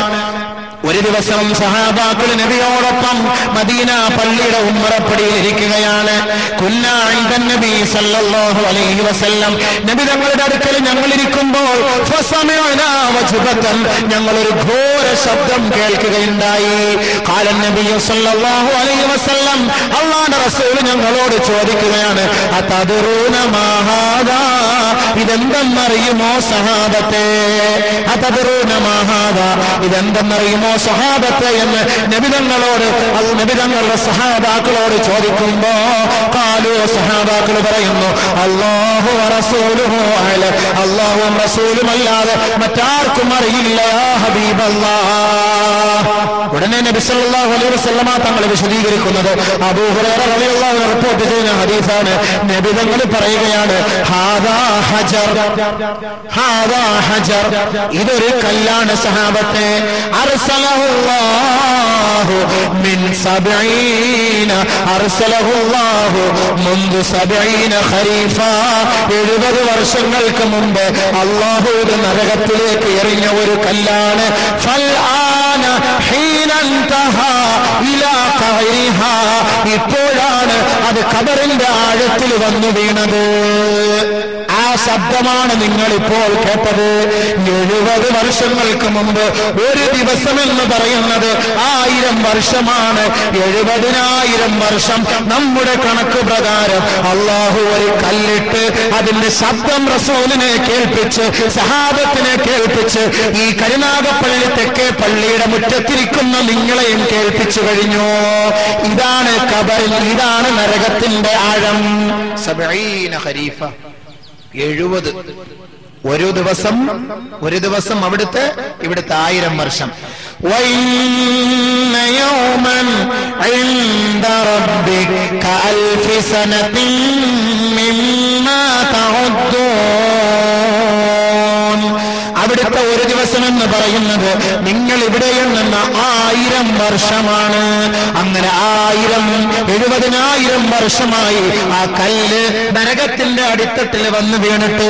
ഒരു ദിവസം സഹാബാക്കൾ നബിയോടൊപ്പം മദീന പള്ളിയുടെ ഉമ്മറപ്പടിയിൽ ഇരിക്കുകയാണ്. കുന്നാ ഇൻദൻ നബി സല്ലല്ലാഹു അലൈഹി വസല്ലം, നബി തങ്ങളുടെ അടുക്കൽ ഞങ്ങൾ ഇരിക്കുമ്പോൾ ഫസമിഅനാ വജ്ബതൻ, ഞങ്ങൾ ഒരു ഘോര ശബ്ദം കേൾക്കുകയുണ്ടായി. ഖാല നബി സല്ലല്ലാഹു അലൈഹി വസല്ലം, അല്ലാഹുവിന്റെ റസൂൽ ഞങ്ങളോട് ചോദിക്കുകയാണ്, അതദറൂന മാ ഹാദാ, ഇതെന്തെന്നറിയുമോ സഹാബത്തെ? അതദറൂന മാ ഹാദാ, ഇതെന്തെന്നറിയുമോ സഹാബത്തെ എന്ന് നബി തങ്ങളുടെ സഹാബാക്കളോട് ചോദിക്കുമ്പോ ഖാലു, സഹാബാക്കൾ പറയുന്നു, അല്ലാഹു വറസൂലുഹു അഅലം, അല്ലാഹുവും റസൂലും അല്ലാതെ മറ്റാർക്കും അറിയില്ല യാ ഹബീബല്ലാഹ്. ഉടനെ നബി സല്ലല്ലാഹു അലൈഹി വസല്ലമ തങ്ങൾ വിശദീകരിക്കുന്നത് അബൂ ഹുറൈറ റളിയല്ലാഹു അൻഹു റിപ്പോർട്ട് ചെയ്യുന്ന ഹദീസാണ്. നബി തങ്ങൾ പറയുകയാണ്, ഹാദാ ഹജർ, ഇതൊരു കല്ലാണ് സഹാബത്തെ. അർസലഹുല്ലാഹു മിൻ 70 ഖരീഫ, 70 വർഷങ്ങൾക്ക് മുമ്പ് അല്ലാഹു ഇത് നരകത്തിലേക്ക് എറിഞ്ഞ ഒരു കല്ലാണ്. ഫൽആന ഹീന ഇൻതഹാ ഇലാ ഖൈരിഹാ, ഇപ്പോഴാണ് അത് ഖബറിന്റെ ആഴത്തിൽ വന്നു വീണത്. ആ ശബ്ദമാണ് നിങ്ങൾ ഇപ്പോൾ കേട്ടത്. 70 വർഷങ്ങൾക്ക് മുമ്പ് ഒരു ദിവസം എന്ന് പറയുന്നത് 1000 വർഷമാണ്. 70,000 വർഷം നമ്മുടെ കണക്ക് പ്രകാരം അല്ലാഹു ഒരു കല്ലിട്ട് അതിന്റെ ശബ്ദം റസൂലിനെ കേൾപ്പിച്ച്, സഹാബത്തിനെ കേൾപ്പിച്ച്, ഈ കരുനാഗപ്പള്ളി തെക്കേ പള്ളിയുടെ മുറ്റത്തിരിക്കുന്ന നിങ്ങളെയും കേൾപ്പിച്ചു കഴിഞ്ഞു. ഇതാണ് ഖബറിൽ, ഇതാണ് നരകത്തിന്റെ ആഴം. 70 ഖരീഫ, 70. ഒരു ദിവസം അവിടുത്തെ 1000 വർഷം. വഇന്ന യൗമൻ ഇൻദ റബ്ബിക കഅൽഫി സനതിൻ മിമ്മാ തഉദ്ദൂൻ, അവിടുത്തെ ഒരു ദിവസം എന്ന് പറയുന്നത് നിങ്ങൾ ഇവിടെ എണ്ണുന്ന 1000 വർഷമാണ്. അങ്ങനെ 70,000 വർഷമായി ആ കല്ല് നരകത്തിന്റെ അടിത്തട്ടിൽ വന്ന് വീണിട്ട്.